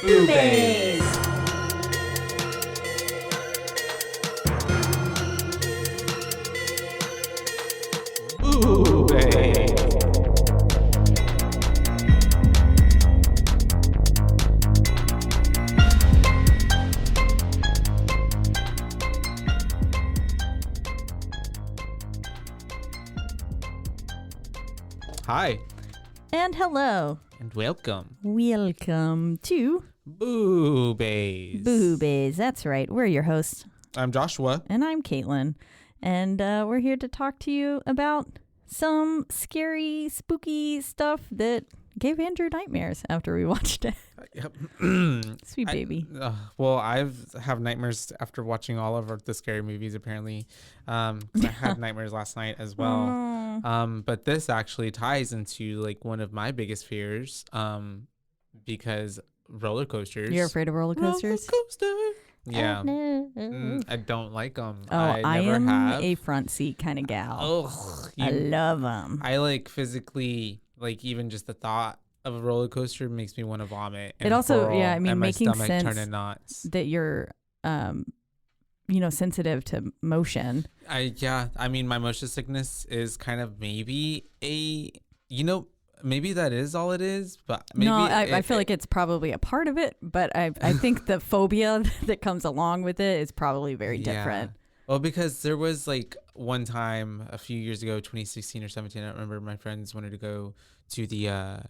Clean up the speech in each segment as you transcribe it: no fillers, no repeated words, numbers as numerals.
BooBaes. BooBaes. Hi. And hello. And welcome. Welcome to BooBaes. BooBaes. That's right. We're your hosts. I'm Joshua. And I'm Caitlin. And we're here to talk to you about some scary, spooky stuff that gave Andrew nightmares after we watched it. Sweet baby. Well, I have nightmares after watching all of the scary movies, apparently. 'Cause I had nightmares last night as well. But this actually ties into like one of my biggest fears, because roller coasters. You're afraid of roller coasters? Roller coaster. Yeah. No. I don't like them. Oh, I am a front seat kind of gal. Oh, I love them. I like physically, like even just the thought of a roller coaster makes me want to vomit. It also, whirl, yeah, I mean, and my making stomach sense turning knots. that you're, sensitive to motion. I mean, my motion sickness is kind of maybe maybe that is all it is, but maybe no, I feel like it's probably a part of it, but I think the phobia that comes along with it is probably very different. Well, because there was like one time a few years ago, 2016 or 17, I don't remember, my friends wanted to go to the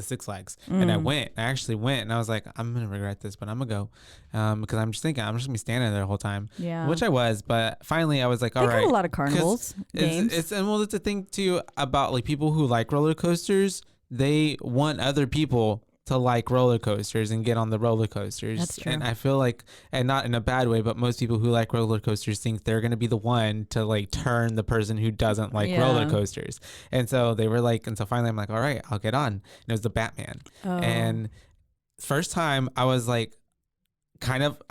Six Flags, and I actually went, and I was like, I'm gonna regret this, but I'm gonna go, because I'm just thinking I'm just gonna be standing there the whole time, which I was, but finally I was like, all right. They got a lot of carnivals games. It's the thing too about like people who like roller coasters, they want other people to like roller coasters and get on the roller coasters. That's true. And I feel like, and not in a bad way, but most people who like roller coasters think they're going to be the one to like turn the person who doesn't like roller coasters. And so they were like, and so finally I'm like, all right, I'll get on. And it was the Batman. Oh. And first time I was like, flips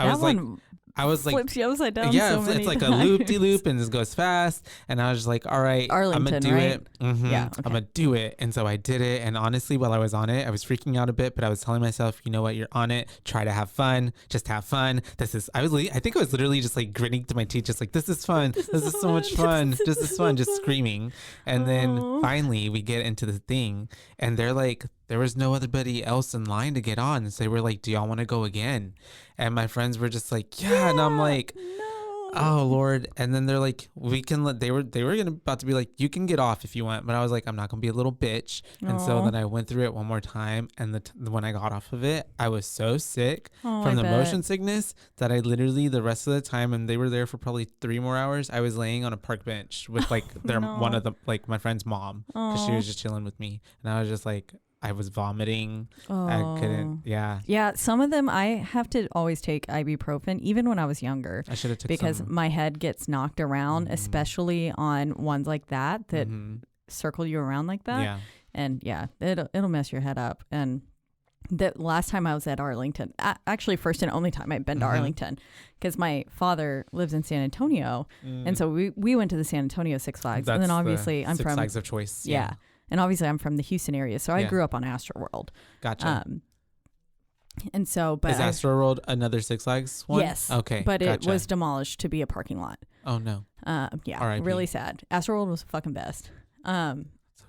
you upside down. Yeah, so it's like times. a loop-de-loop and it goes fast. And I was just like, all right, I'm going to do it. Mm-hmm. Yeah, okay. I'm going to do it. And so I did it. And honestly, while I was on it, I was freaking out a bit, but I was telling myself, you know what, you're on it. Try to have fun. Just have fun. I think I was literally just like gritting to my teeth, just like, this is fun. This is so much fun. This is fun. Just screaming. And then finally we get into the thing and they're like, there was no other else in line to get on. So they were like, do y'all want to go again? And my friends were just like, yeah. And I'm like, oh Lord. And then they're like, we can let, they were about to be like, you can get off if you want. But I was like, I'm not going to be a little bitch. And so then I went through it one more time. And when I got off of it, I was so sick from the motion sickness that I literally the rest of the time, and they were there for probably 3 more hours, I was laying on a park bench with like one of the, like my friend's mom, because she was just chilling with me. And I was just like, I was vomiting. I couldn't. Yeah. Some of them I have to always take ibuprofen, even when I was younger. I should have taken because my head gets knocked around, especially on ones like that circle you around like that. Yeah. And it'll mess your head up. And the last time I was at Arlington, actually first and only time I've been to Arlington, because my father lives in San Antonio, and so we went to the San Antonio Six Flags. That's and then obviously I'm Six from Flags of choice. Yeah. And obviously I'm from the Houston area, so I grew up on Astroworld. Gotcha. And so, but is Astroworld another Six Flags one? Yes. Okay. But it was demolished to be a parking lot. Oh no. Yeah. Really sad. Astroworld was the fucking best. So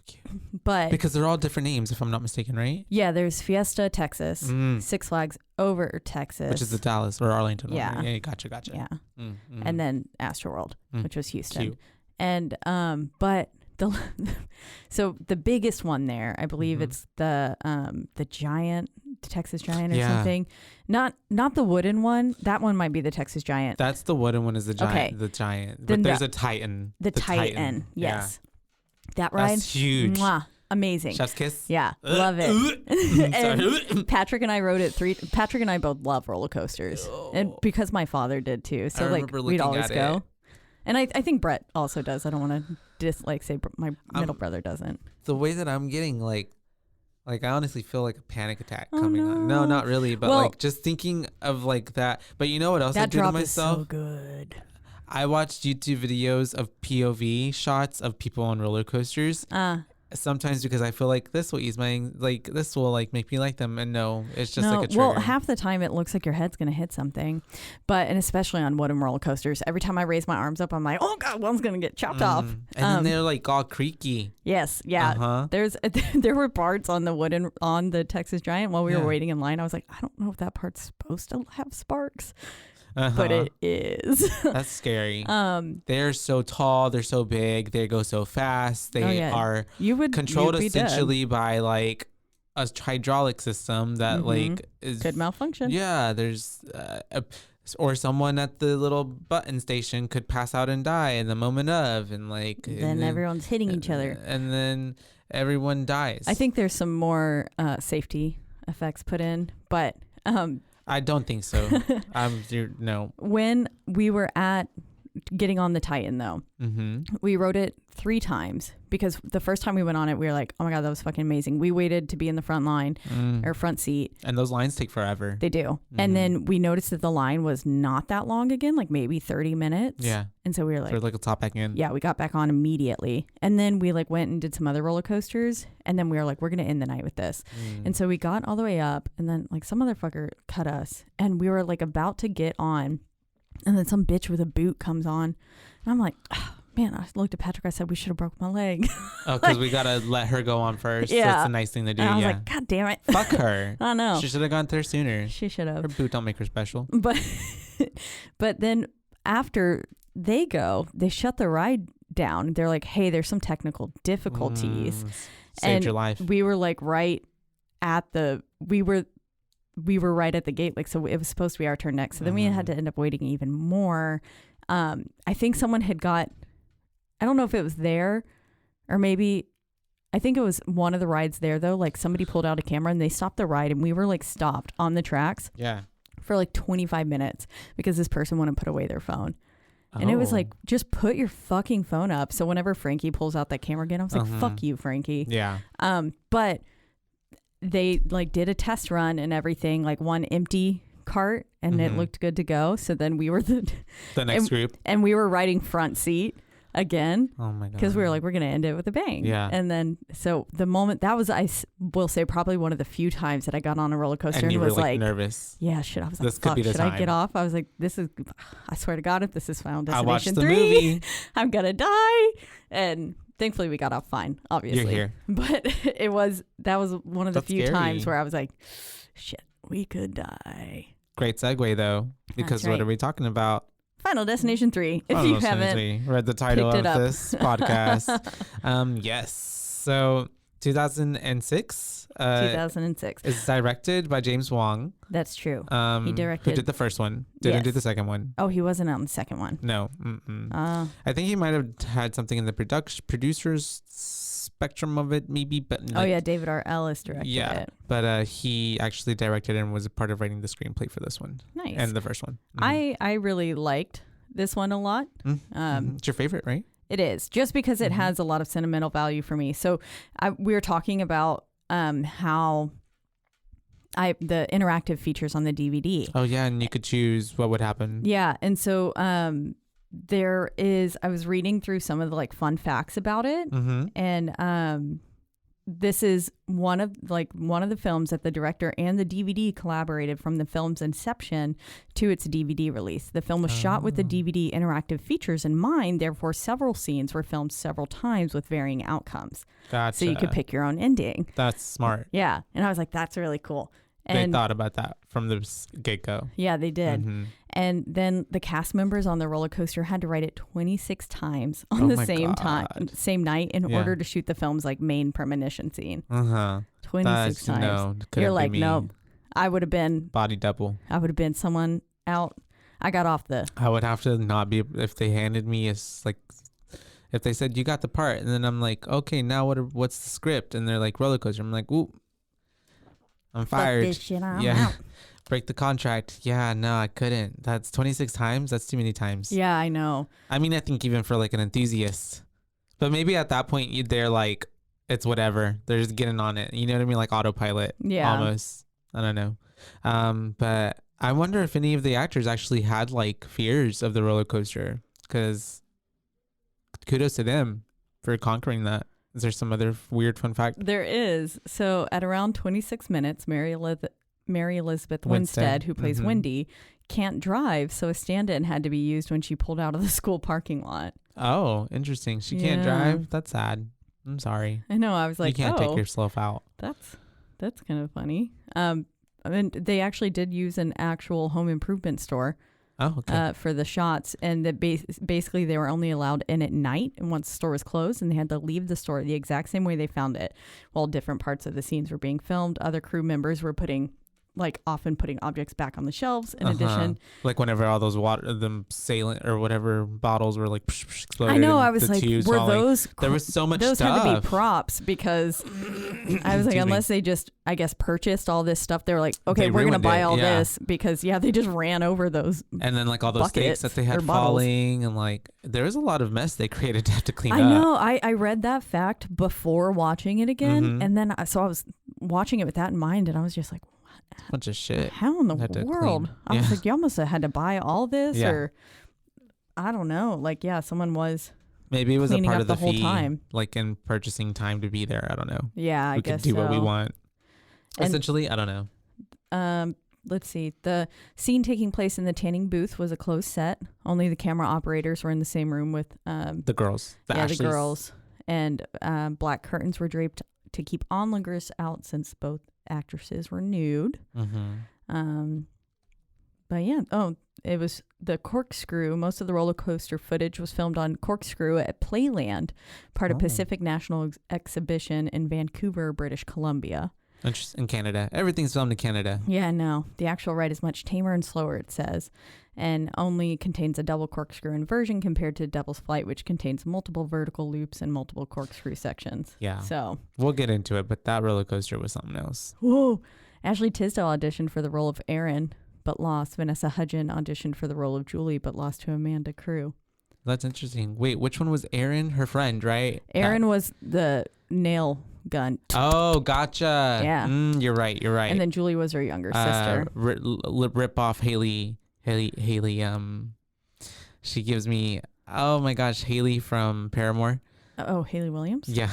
cute. But because they're all different names, if I'm not mistaken, right? Yeah. There's Fiesta, Texas. Six Flags over Texas, which is the Dallas or Arlington one. Yeah. Yeah. Gotcha. Yeah. And then Astroworld, which was Houston. Cute. And but. So the biggest one there, I believe it's the giant, Texas Giant or something. Not the wooden one. That one might be the Texas Giant. That's the wooden one is the giant. Okay. The giant. But there's a Titan. The Titan. Yes. Yeah. That ride. That's huge. Mwah, amazing. Chef's kiss. Yeah. Love it. And Patrick and I rode it Patrick and I both love roller coasters. And because my father did too. So like we'd always go. And I think Brett also does. I don't want to say my middle brother doesn't. The way that I'm getting like I honestly feel like a panic attack coming on. No, not really, but like just thinking of like that. But you know what else I do to myself? That drop is so good. I watched YouTube videos of POV shots of people on roller coasters. sometimes because I feel like this will ease my, like, this will like make me like them. And no, it's just like a trigger. Well, half the time it looks like your head's going to hit something. And especially on wooden roller coasters, every time I raise my arms up, I'm like, oh God, one's going to get chopped off. And then they're like all creaky. Yes. Yeah. There were parts on the Texas Giant while we were waiting in line. I was like, I don't know if that part's supposed to have sparks. But it is. That's scary. They're so tall, they're so big, they go so fast. They are controlled essentially by like a hydraulic system that like could malfunction. Yeah, there's or someone at the little button station could pass out and die in the moment of, and like then everyone's hitting each other, and then everyone dies. I think there's some more safety effects put in, but I don't think so. No. When we were at getting on the Titan, though, we rode it 3 times because the first time we went on it, we were like, oh my God, that was fucking amazing. We waited to be in the front line or front seat. And those lines take forever. They do. And then we noticed that the line was not that long again, like maybe 30 minutes. Yeah. And so we were like, like a top back in. Yeah, we got back on immediately. And then we like went and did some other roller coasters. And then we were like, we're going to end the night with this. And so we got all the way up and then like some motherfucker cut us and we were like about to get on. And then some bitch with a boot comes on. And I'm like, oh, man, I looked at Patrick. I said, we should have broke my leg. Oh, because we got to let her go on first. Yeah. That's a nice thing to do. And I was like, God damn it. Fuck her. I know. She should have gone there sooner. She should have. Her boot don't make her special. But then after they go, they shut the ride down. They're like, hey, there's some technical difficulties. Saved your life. We were like right at we were right at the gate, like, so it was supposed to be our turn next. So then we had to end up waiting even more. I think someone had I don't know if it was there or maybe, I think it was one of the rides there though. Like somebody pulled out a camera and they stopped the ride and we were like stopped on the tracks for like 25 minutes because this person wouldn't put away their phone. And it was like, just put your fucking phone up. So whenever Frankie pulls out that camera again, I was like, fuck you, Frankie. Yeah. But they like did a test run and everything, like one empty cart, and it looked good to go. So then we were the next group, and we were riding front seat again. Oh my God. Because we were like, we're gonna end it with a bang. Yeah. And then so the moment that was, I will say, probably one of the few times that I got on a roller coaster and was like nervous. Yeah, shit. I was like, this could be the should time. I get off? I was like, this is. I swear to God, if this is Final Destination I watched the 3, movie. I'm gonna die. And thankfully we got off fine, obviously. You're here. But that was one of the few scary. times where I was like, shit, we could die. Great segue though, because what are we talking about? Final Destination 3. If you haven't read the title of this podcast. Yes. So 2006. 2006. It's directed by James Wong. That's true. He directed. Who did the first one? Didn't do the second one. Oh, he wasn't on the second one. No. I think he might have had something in the producers spectrum of it, maybe. But like, yeah, David R. Ellis directed it. But he actually directed and was a part of writing the screenplay for this one. Nice. And the first one. I really liked this one a lot. It's your favorite, right? It is, just because it has a lot of sentimental value for me. So we were talking about how the interactive features on the DVD. Oh yeah, and you could choose what would happen. Yeah, and so I was reading through some of the like fun facts about it, and this is one of the films that the director and the DVD collaborated from the film's inception to its DVD release. The film was shot with the DVD interactive features in mind, therefore several scenes were filmed several times with varying outcomes. Gotcha. So you could pick your own ending. That's smart. Yeah, and I was like, that's really cool. And they thought about that from the get-go. Yeah, they did. And then the cast members on the roller coaster had to write it 26 times on the same night in order to shoot the film's like main premonition scene. 26 times. No, you're like, nope. I would have been body double. I would have been someone out. I got off I would have to not be, if they handed me if they said you got the part, and then I'm like, okay, now what's the script? And they're like roller coaster. I'm like, ooh, I'm fired. Fuck this shit, I'm out. Break the contract. Yeah, no, I couldn't. That's 26 times. That's too many times. Yeah, I know. I mean, I think even for like an enthusiast, but maybe at that point they're like, it's whatever. They're just getting on it. You know what I mean? Like autopilot. Yeah. Almost. I don't know. But I wonder if any of the actors actually had like fears of the roller coaster, because kudos to them for conquering that. Is there some other weird fun fact? There is. So at around 26 minutes, Mary Elizabeth Winstead, who plays Wendy, can't drive, so a stand-in had to be used when she pulled out of the school parking lot. Oh, interesting. She can't drive? That's sad. I'm sorry. I know. I was like, you can't take yourself out. That's kind of funny. I mean, they actually did use an actual home improvement store for the shots, and basically they were only allowed in at night, and once the store was closed, and they had to leave the store the exact same way they found it. While different parts of the scenes were being filmed, other crew members were often putting objects back on the shelves. In addition, like whenever all those saline or whatever bottles were like exploded. I know. I was like, were those? There was so much those stuff. had to be props, because I was like, unless they just, I guess, purchased all this stuff, they were like, okay, we're gonna buy all this, because they just ran over those. And then like all those steaks that they had falling, and like there was a lot of mess they created to have to clean up. I know. I read that fact before watching it again, and then I was watching it with that in mind, and I was just like, a bunch of shit. How in the world? I was like, y'all must have had to buy all this, or I don't know. Like, someone was. Maybe it was a part of the whole time, like in purchasing time to be there. I don't know. Yeah, I guess we could do what we want. Essentially, I don't know. Let's see. The scene taking place in the tanning booth was a closed set. Only the camera operators were in the same room with the girls. The girls, and black curtains were draped to keep onlookers out, since both actresses were nude. But it was the Corkscrew. Most of the roller coaster footage was filmed on Corkscrew at Playland, part of Pacific National Exhibition in Vancouver, British Columbia. In Canada. Everything's filmed in Canada. Yeah, no. The actual ride is much tamer and slower, it says, and only contains a double corkscrew inversion compared to Devil's Flight, which contains multiple vertical loops and multiple corkscrew sections. Yeah. So we'll get into it, but that roller coaster was something else. Whoa. Ashley Tisdale auditioned for the role of Erin, but lost. Vanessa Hudgens auditioned for the role of Julie, but lost to Amanda Crew. That's interesting. Wait, which one was Erin? Her friend, right? Erin was the nail gun. Oh, gotcha. Yeah. You're right. And then Julie was her younger sister. Rip off Haley. She gives me, oh my gosh, Haley from Paramore. Oh, Haley Williams? Yeah.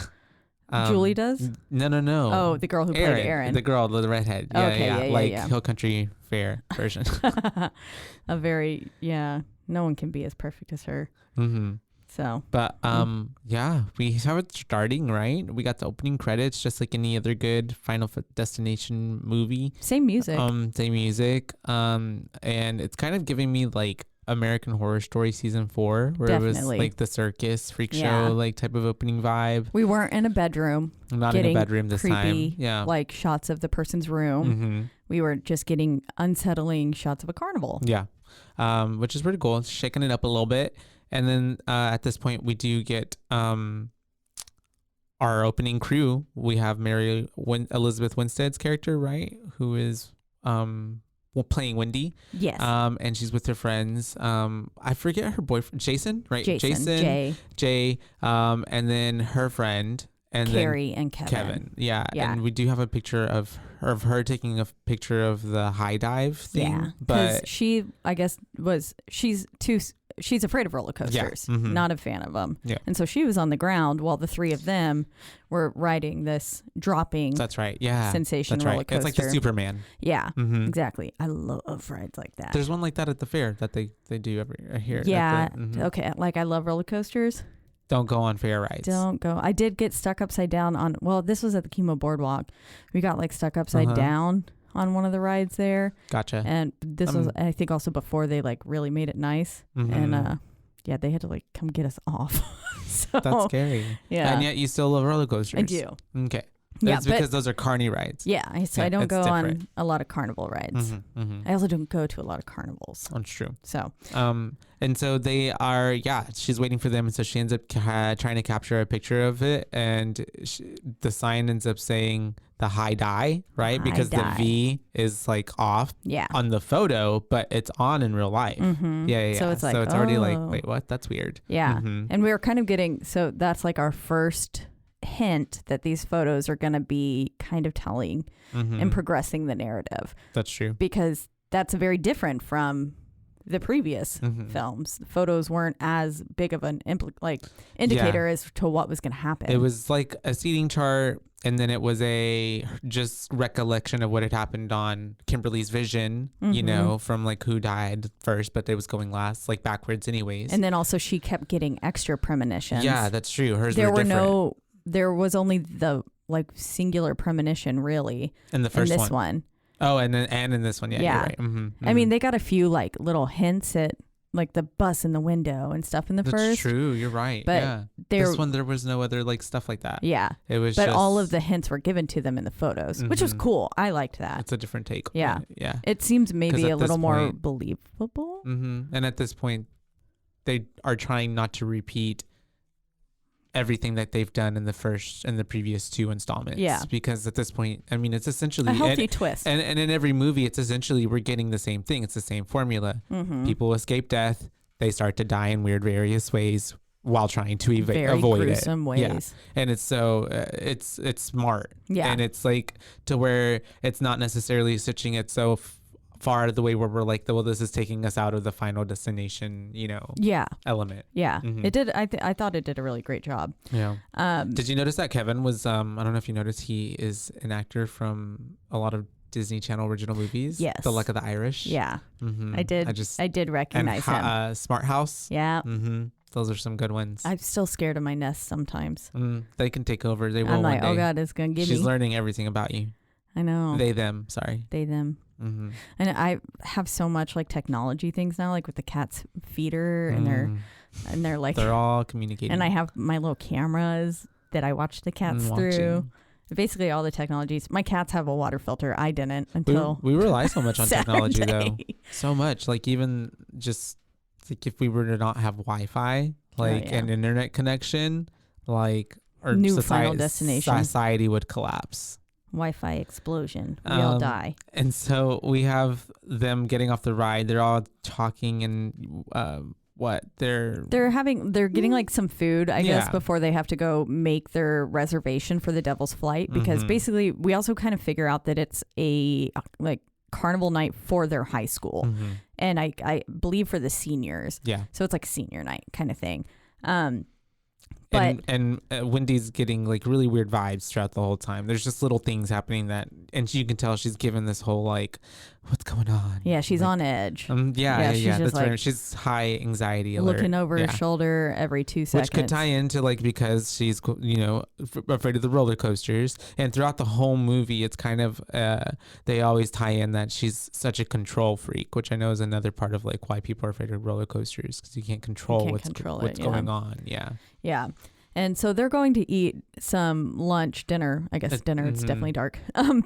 Julie does? No. Oh, the girl who played Erin. The girl, the redhead. Yeah, okay, yeah. Hill Country Fair version. A very, no one can be as perfect as her. Mm-hmm. So, but we have it starting, right? We got the opening credits, just like any other good Final Destination movie. Same music. And it's kind of giving me like American Horror Story season 4, where it was like the circus freak show like type of opening vibe. We weren't in a bedroom. Not in a bedroom this creepy, time. Yeah, like shots of the person's room. Mm-hmm. We were just getting unsettling shots of a carnival. Yeah, which is pretty cool. It's shaking it up a little bit. And then at this point, we do get our opening crew. We have Elizabeth Winstead's character, right? Who is playing Wendy. Yes. And she's with her friends. I forget her boyfriend, Jason, right? Jason, Jay. And then her friend. And Carrie and Kevin. Yeah. And we do have a picture of her taking a picture of the high dive thing. Yeah. But she, I guess, she's afraid of roller coasters, not a fan of them. Yeah. And so she was on the ground while the three of them were riding this dropping. That's right. Yeah. Sensation roller coaster. It's like the Superman. Yeah, exactly. I love rides like that. There's one like that at the fair that they do every here. Yeah. Okay. Like I love roller coasters. Don't go on fair rides. Don't go. I did get stuck upside down on, this was at the Chemo Boardwalk. We got like stuck upside down on one of the rides there. Gotcha. And this was, I think, also before they like really made it nice. And they had to like come get us off. So that's scary. Yeah. And yet you still love roller coasters. I do. Okay. That's because those are carny rides. Yeah. So I don't go on a lot of carnival rides. I also don't go to a lot of carnivals. That's true. So, and so they are, she's waiting for them. And so she ends up trying to capture a picture of it. And the sign ends up saying the high die, right? Because the V is like off on the photo, but it's on in real life. Yeah. So it's like, so it's already like, wait, what? That's weird. Yeah. And we were kind of getting, so that's like our first hint that these photos are going to be kind of telling and progressing the narrative. That's true. Because that's very different from the previous films. The photos weren't as big of an indicator as to what was going to happen. It was like a seating chart, and then it was a just recollection of what had happened on Kimberly's vision, you know, from like who died first, but it was going last, like backwards anyways. And then also she kept getting extra premonitions. Yeah, that's true. Hers were different. There was only the like singular premonition really in the first one. Oh, and in this one, yeah. You're right. I mean, they got a few like little hints at like the bus in the window and stuff in the That's first. That's true. You're right. But this one, there was no other like stuff like that. Yeah. It was but all of the hints were given to them in the photos, which was cool. I liked that. It's a different take. Yeah. Yeah. It seems maybe a little more believable. And at this point, they are trying not to repeat everything that they've done in the previous 2 installments. Yeah. Because at this point, I mean, it's essentially a healthy twist. And in every movie, it's essentially we're getting the same thing. It's the same formula. People escape death. They start to die in weird, various ways while trying to avoid it. Very gruesome ways. Yeah. And it's so it's smart. Yeah. And it's like to where it's not necessarily switching it so far out of the way where we're like, well, this is taking us out of the final destination, you know, element. Yeah. It did. I thought it did a really great job. Yeah. Did you notice that Kevin was, I don't know if you noticed, he is an actor from a lot of Disney Channel original movies. Yes. The Luck of the Irish. Yeah. I did recognize him. Smart House. Yeah. Those are some good ones. I'm still scared of my nest sometimes. They can take over. They will. I'm like, one day. Oh God, it's going to get me. She's learning everything about you. I know. They, them. Sorry. They, them. And I have so much like technology things now, like with the cat's feeder and they're like they're all communicating. And I have my little cameras that I watch the cats through. Basically all the technologies. My cats have a water filter. I didn't until we rely so much on technology though. Saturday. So much. Like even just like if we were to not have Wi-Fi, like an internet connection, like our Final Destination. Society would collapse. Wi-Fi explosion. We all die. And so we have them getting off the ride. They're all talking and they're getting like some food, I guess, before they have to go make their reservation for the Devil's Flight, because basically we also kind of figure out that it's a like carnival night for their high school, and I believe for the seniors. Yeah. So it's like senior night kind of thing. But and Wendy's getting like really weird vibes throughout the whole time. There's just little things happening and you can tell she's given this whole like, what's going on? Yeah, she's like, on edge. Yeah. That's like, right. She's high anxiety alert. Looking over her shoulder every 2 seconds. Which could tie into like because she's, you know, afraid of the roller coasters. And throughout the whole movie, it's kind of, they always tie in that she's such a control freak, which I know is another part of like why people are afraid of roller coasters, because you can't control what's going on. Yeah. Yeah. And so they're going to eat some lunch, dinner. I guess dinner. It's definitely dark.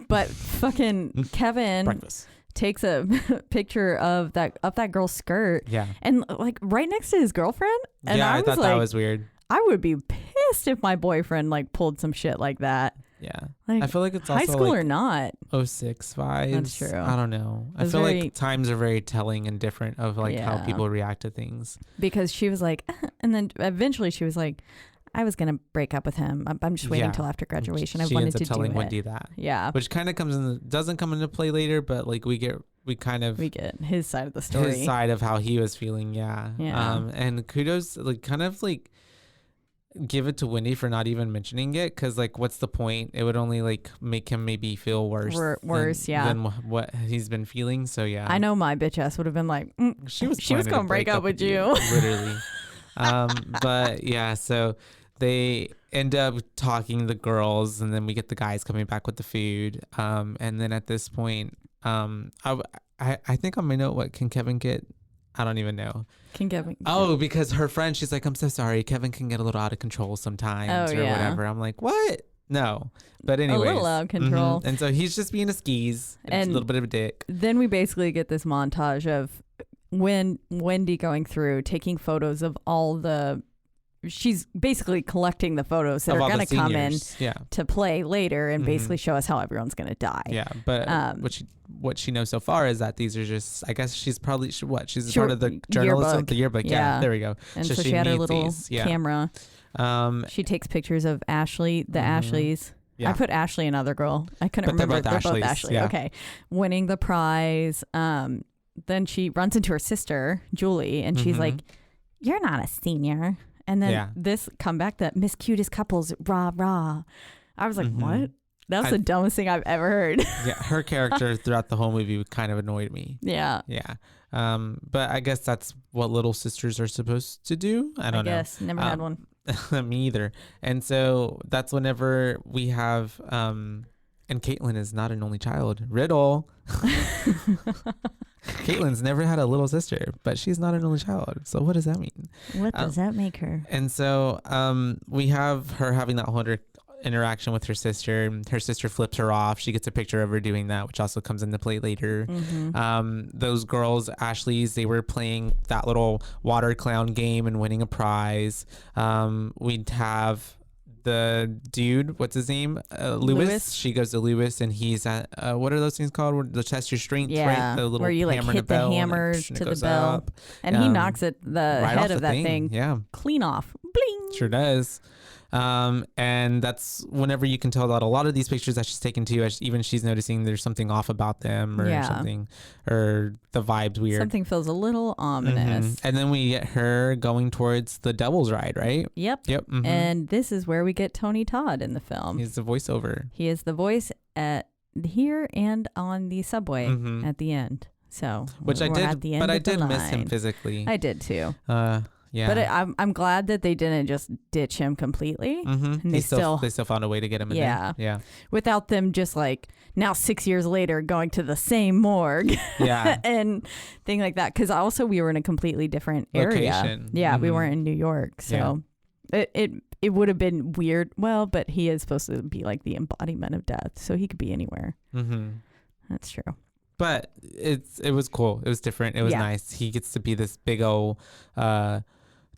But fucking Kevin breakfast takes a picture of that girl's skirt. Yeah. And like right next to his girlfriend. And I thought that was weird. I would be pissed if my boyfriend like pulled some shit like that. Yeah. Like, I feel like it's high also school like or not. 06 vibes. That's true. I don't know. I feel like times are very telling and different of like how people react to things. Because she was like, and then eventually she was like, I was going to break up with him. I'm just waiting until after graduation. I wanted to do it. She ends up telling Wendy that. Yeah. Which kind of doesn't come into play later, but like we get his side of the story. His side of how he was feeling. Yeah. And kudos, like kind of like give it to Wendy for not even mentioning it. Cause like, what's the point? It would only like make him maybe feel worse. Than what he's been feeling. So yeah. I know my bitch ass would have been like, she was going to break up with you. Literally. But yeah, so they end up talking, the girls, and then we get the guys coming back with the food. And then at this point, I think on my note, what can Kevin get? I don't even know. Can Kevin? Oh, because her friend, she's like, I'm so sorry. Kevin can get a little out of control sometimes or whatever. I'm like, what? No. But anyways. A little out of control. And so he's just being a skis and a little bit of a dick. Then we basically get this montage of Wendy going through, taking photos of all she's basically collecting the photos that are going to come in to play later and basically show us how everyone's going to die. Yeah, but what she knows so far is that these are just, I guess she's probably, she's part of the journalist of the yearbook. Yeah, there we go. And so she had her little camera. She takes pictures of Ashley, the Ashleys. Yeah. I put Ashley, another girl. I couldn't remember. They're both Ashley. Yeah. Okay. Winning the prize. then she runs into her sister, Julie, and she's like, "You're not a senior." And then this comeback that Miss Cutest Couples, rah, rah. I was like, what? That's the dumbest thing I've ever heard. Yeah, her character throughout the whole movie kind of annoyed me. Yeah. Yeah. But I guess that's what little sisters are supposed to do. I don't know. I guess. Never had one. Me either. And so that's whenever we have... and Caitlin is not an only child. Riddle. Caitlin's never had a little sister, but she's not an only child. So what does that mean? What does that make her? And so we have her having that whole interaction with her sister. Her sister flips her off. She gets a picture of her doing that, which also comes into play later. Those girls, Ashley's, they were playing that little water clown game and winning a prize. We'd have the dude, what's his name? Lewis. She goes to Lewis, and he's at what are those things called? Where the test your strength, right? The little where you like hit the hammer to the bell, and he knocks it the head of that thing, clean off, bling. Sure does. And that's whenever you can tell that a lot of these pictures that she's taken too, even she's noticing there's something off about them or something, or the vibe's weird. Something feels a little ominous. And then we get her going towards the Devil's Ride, right? Yep. And this is where we get Tony Todd in the film. He's the voiceover. He is the voice at here and on the subway at the end. So which I did, but I did miss him physically. I did too. Yeah. But I'm glad that they didn't just ditch him completely. And they still found a way to get him in there. Yeah. Without them just like now 6 years later going to the same morgue. Yeah. And thing like that. Because also we were in a completely different area. Location. Yeah. We weren't in New York. So it would have been weird. Well, but he is supposed to be like the embodiment of death. So he could be anywhere. That's true. But it was cool. It was different. It was nice. He gets to be this big old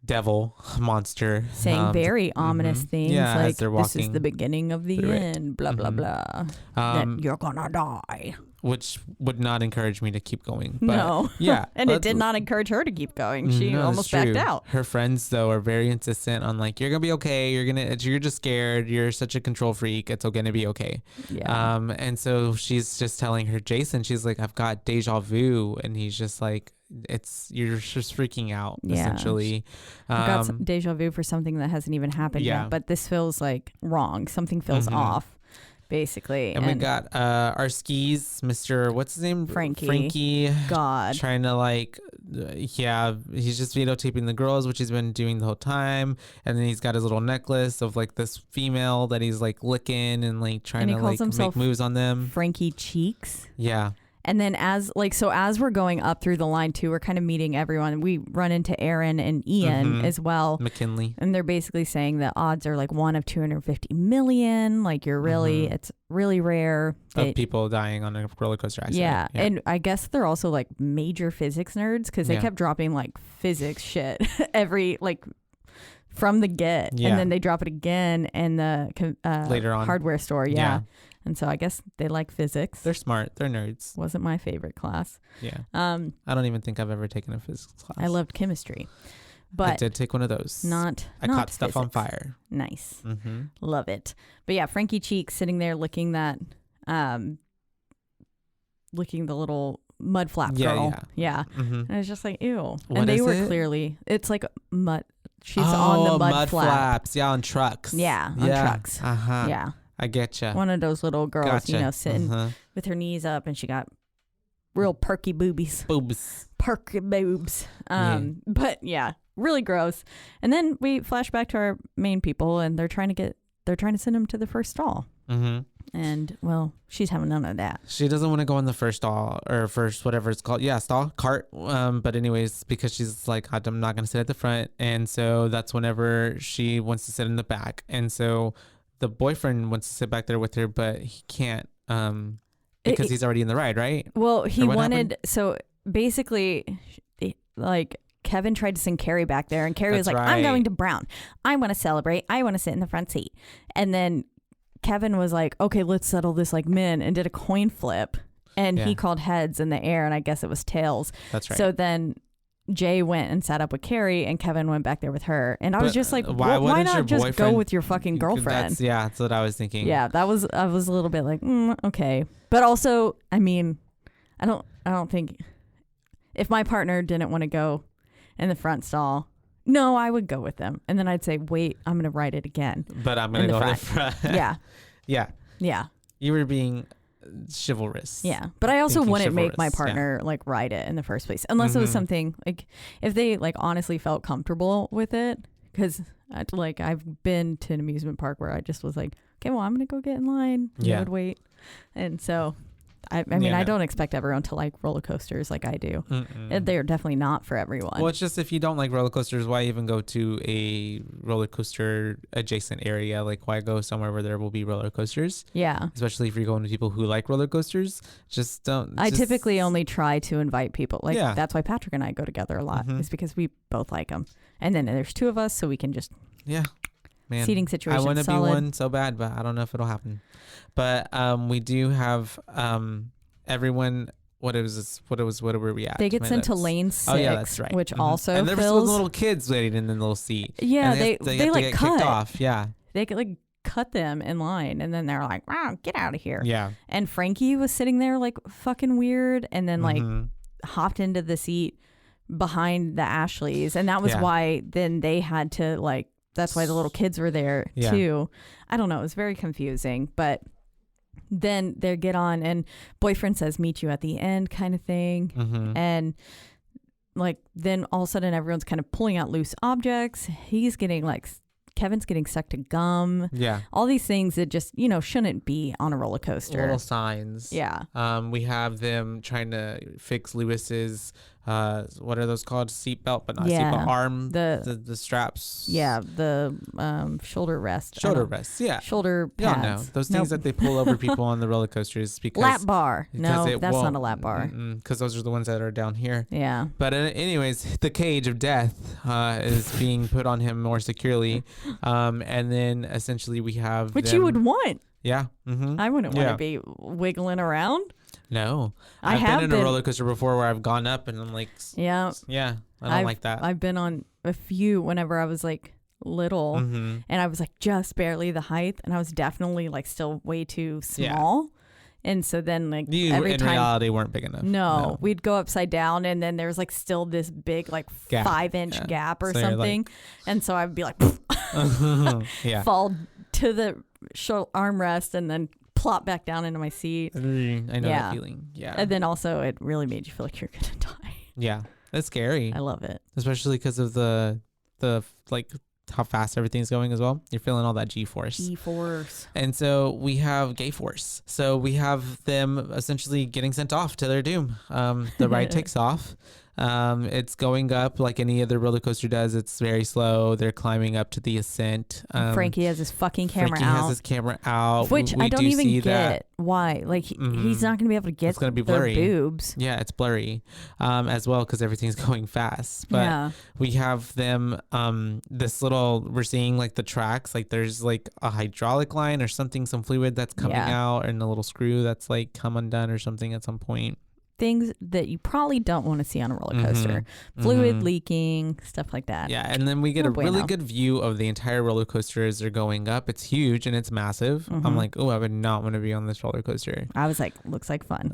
devil monster saying very ominous things like as they're walking. This is the beginning of the end, blah blah blah, that you're gonna die, which would not encourage me to keep going, but no. And it did not encourage her to keep going. She almost backed out. Her friends though are very insistent on like, you're gonna be okay, you're just scared, you're such a control freak, it's all gonna be okay. And so she's just telling her Jason, she's like, I've got deja vu, and he's just like, you're just freaking out essentially. I've got some deja vu for something that hasn't even happened yet, but this feels like wrong. Something feels off, basically. And we got our skis, Mr. what's his name? Frankie. God. Trying to like, he's just videotaping the girls, which he's been doing the whole time. And then he's got his little necklace of like this female that he's like licking and like trying to like make moves on them. Frankie Cheeks. Yeah. And then as we're going up through the line too, we're kind of meeting everyone. We run into Aaron and Ian as well. McKinley. And they're basically saying the odds are like 1 of 250 million. Like it's really rare. Of people dying on a roller coaster accident. Yeah. And I guess they're also like major physics nerds because they kept dropping like physics shit every like from the get. And then they drop it again in the later on hardware store. Yeah. And so I guess they like physics. They're smart. They're nerds. Wasn't my favorite class. Yeah. I don't even think I've ever taken a physics class. I loved chemistry. But I did take one of those. I caught stuff on fire. Nice. Love it. But yeah, Frankie Cheeks sitting there licking that, licking the little mud flap girl. Yeah. And I was just like, ew. What is it? Clearly, it's like mud. She's on the mud flaps. Yeah, on trucks. Yeah, on trucks. Yeah. I getcha. One of those little girls, sitting with her knees up, and she got real perky boobies. Perky boobs. But yeah, really gross. And then we flash back to our main people, and they're trying to send them to the first stall. And well, she's having none of that. She doesn't want to go in the first stall or first whatever it's called. Yeah, stall, cart. But anyways, because she's like, I'm not gonna sit at the front, and so that's whenever she wants to sit in the back, and so the boyfriend wants to sit back there with her, but he can't because he's already in the ride, right? Well, he wanted, so basically, like, Kevin tried to send Carrie back there, and Carrie was like, I'm going to Brown. I want to celebrate. I want to sit in the front seat. And then Kevin was like, okay, let's settle this like men, and did a coin flip. And he called heads in the air, and I guess it was tails. That's right. So then Jay went and sat up with Carrie, and Kevin went back there with her. And I was just like, why not just go with your fucking girlfriend? That's what I was thinking. Yeah, I was a little bit like, okay. But also, I mean, I don't think if my partner didn't want to go in the front stall, no, I would go with them. And then I'd say, wait, I'm going to ride it again. But I'm going to go in the front. Yeah. Yeah. Yeah. You were being chivalrous. Yeah. But I also wouldn't make my partner like ride it in the first place. Unless it was something like if they like honestly felt comfortable with it. Because like I've been to an amusement park where I just was like, okay, well, I'm going to go get in line. Yeah. I would wait. And so I mean, I don't expect everyone to like roller coasters like I do. They're definitely not for everyone. Well, it's just if you don't like roller coasters, why even go to a roller coaster adjacent area? Like, why go somewhere where there will be roller coasters? Yeah. Especially if you're going to people who like roller coasters. Just don't. I typically only try to invite people. Like, that's why Patrick and I go together a lot. It's because we both like them. And then there's two of us, so we can just. Yeah. Man, seating situation. I want to be one so bad, but I don't know if it'll happen. But we do have everyone. What were we at? They get sent to lane 6. Oh yeah, that's right. Which also and there was little kids waiting in the little seat. Yeah, they have like to get cut kicked off. Yeah, they could like cut them in line, and then they're like, "Wow, get out of here!" Yeah. And Frankie was sitting there like fucking weird, and then like hopped into the seat behind the Ashleys, and that was why then they had to like. That's why the little kids were there too. I don't know. It was very confusing. But then they get on and boyfriend says, meet you at the end kind of thing. And like then all of a sudden everyone's kind of pulling out loose objects. He's getting like Kevin's getting stuck to gum. Yeah. All these things that just, shouldn't be on a roller coaster. Little signs. Yeah. We have them trying to fix Lewis's what are those called? Seatbelt, but not seatbelt. Arm. The straps. Yeah. The shoulder rest. Shoulder rest. Yeah. Shoulder pads. Yeah, no. Those things that they pull over people on the roller coasters because lap bar. No, that's not a lap bar. Because those are the ones that are down here. Yeah. But anyways, the cage of death is being put on him more securely, and then essentially we have which you would want. Yeah. I wouldn't want to be wiggling around. No, I've been in a roller coaster before where I've gone up and I'm like, I don't like that. I've been on a few whenever I was like little, and I was like just barely the height, and I was definitely like still way too small. And so then like you in reality weren't big enough. No, we'd go upside down, and then there's like still this big like 5-inch gap or something, like, and so I'd be like, fall to the armrest, and then plop back down into my seat. I know that feeling. Yeah. And then also it really made you feel like you're gonna die. Yeah, that's scary. I love it, especially because of the like how fast everything's going as well. You're feeling all that G-force. And so we have gay force. So we have them essentially getting sent off to their doom. The ride takes off. It's going up like any other roller coaster does. It's very slow. They're climbing up to the ascent. Frankie has his fucking camera out. Has his camera out. Which I don't even get why. Like he's not going to be able to get. It's going to be blurry. Boobs. Yeah, it's blurry as well because everything's going fast. But we have them. This little we're seeing like the tracks. Like there's like a hydraulic line or something, some fluid that's coming out, and a little screw that's like come undone or something at some point. Things that you probably don't want to see on a roller coaster. Fluid leaking, stuff like that. Yeah, and then we get a really good view of the entire roller coaster as they're going up. It's huge and it's massive. I'm like, oh, I would not want to be on this roller coaster. I was like, looks like fun.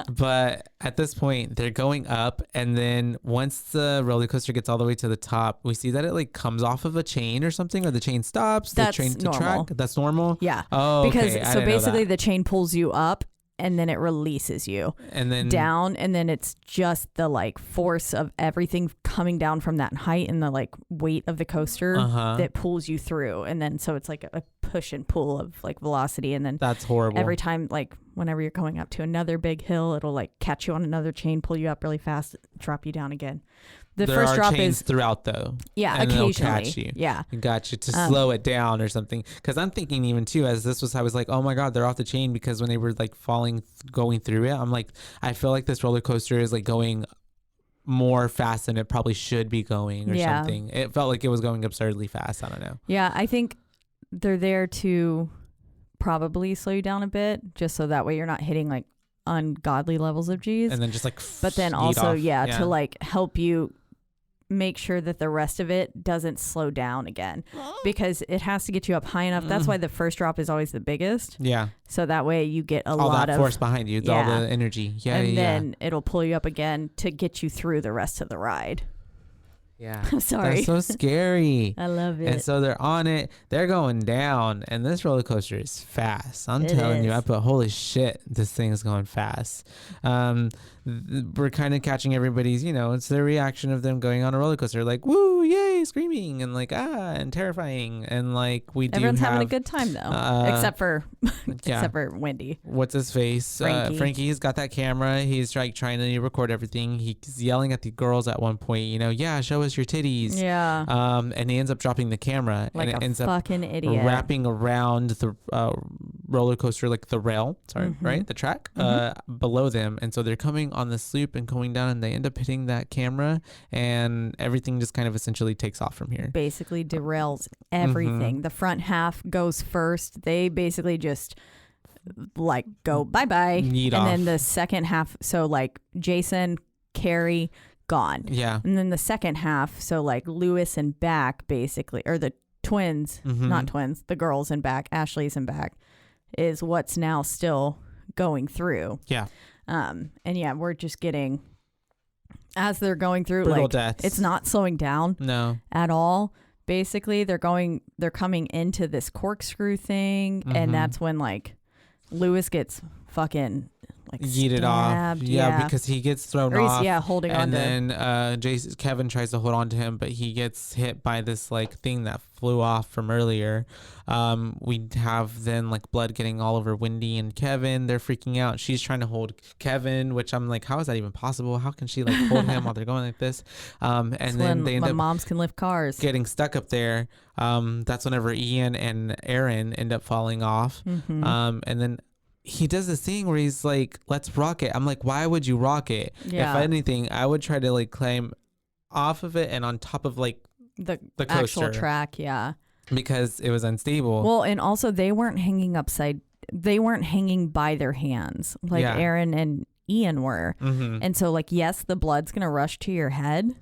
But at this point, they're going up, and then once the roller coaster gets all the way to the top, we see that it like comes off of a chain or something, or the chain stops. That's the train to normal. Track. That's normal? Yeah. Oh, because okay. So basically the chain pulls you up, and then it releases you and then down, and then it's just the like force of everything coming down from that height and the like weight of the coaster that pulls you through, and then so it's like a push and pull of like velocity, and then that's horrible. Every time, like whenever you're going up to another big hill, it'll like catch you on another chain, pull you up really fast, drop you down again. There first drop chains is throughout though. Yeah, and occasionally. Catch you. Yeah, got you to slow it down or something. Because I'm thinking even too, as this was, I was like, oh my god, they're off the chain, because when they were like going through it, I'm like, I feel like this roller coaster is like going more fast than it probably should be going or something. It felt like it was going absurdly fast. I don't know. Yeah, I think they're there to probably slow you down a bit, just so that way you're not hitting like ungodly levels of G's. And then just like, but then also, to like help you make sure that the rest of it doesn't slow down again, because it has to get you up high enough. That's why the first drop is always the biggest. Yeah. So that way you get all lot that of force behind you, all the energy. Yeah. And then it'll pull you up again to get you through the rest of the ride. Yeah. I'm sorry. That's so scary. I love it. And so they're on it. They're going down. And this roller coaster is fast. I'm telling you, holy shit, this thing is going fast. We're kind of catching everybody's, it's their reaction of them going on a roller coaster. Like, woo, yay, screaming. And like, and terrifying. And like, everyone's having a good time though. Except for Wendy. What's his face? Frankie's got that camera. He's trying to record everything. He's yelling at the girls at one point, yeah, show us your titties. Yeah. And he ends up dropping the camera. Like and it ends fucking idiot. Wrapping around the roller coaster, like the rail, right? The track below them. And so they're coming on this loop and going down, and they end up hitting that camera, and everything just kind of essentially takes off from here. Basically derails everything. The front half goes first. They basically just like go bye-bye. Yeet and off. Then the second half, so like Jason, Carrie, gone. Yeah. And then the second half, so like Lewis and back basically, or the twins, not twins, the girls and back, Ashley's and back, is what's now still going through. Yeah. And yeah, we're just getting, as they're going through, brutal like deaths. It's not slowing down at all. Basically, they're coming into this corkscrew thing, and that's when like Lewis gets fucking like yeeted off. Yeah, because he gets thrown off. Yeah, holding on. And then Kevin tries to hold on to him, but he gets hit by this like thing that flew off from earlier. We have then like blood getting all over Wendy and Kevin. They're freaking out. She's trying to hold Kevin, which I'm like, how is that even possible? How can she like hold him while they're going like this? And then they end up moms can lift cars. Getting stuck up there. That's whenever Ian and Aaron end up falling off. And then he does this thing where he's like, let's rock it. I'm like, why would you rock it? Yeah. If anything, I would try to like climb off of it and on top of like the coaster, actual track. Yeah. Because it was unstable. Well, and also they weren't hanging by their hands like Aaron and Ian were. And so like, yes, the blood's going to rush to your head,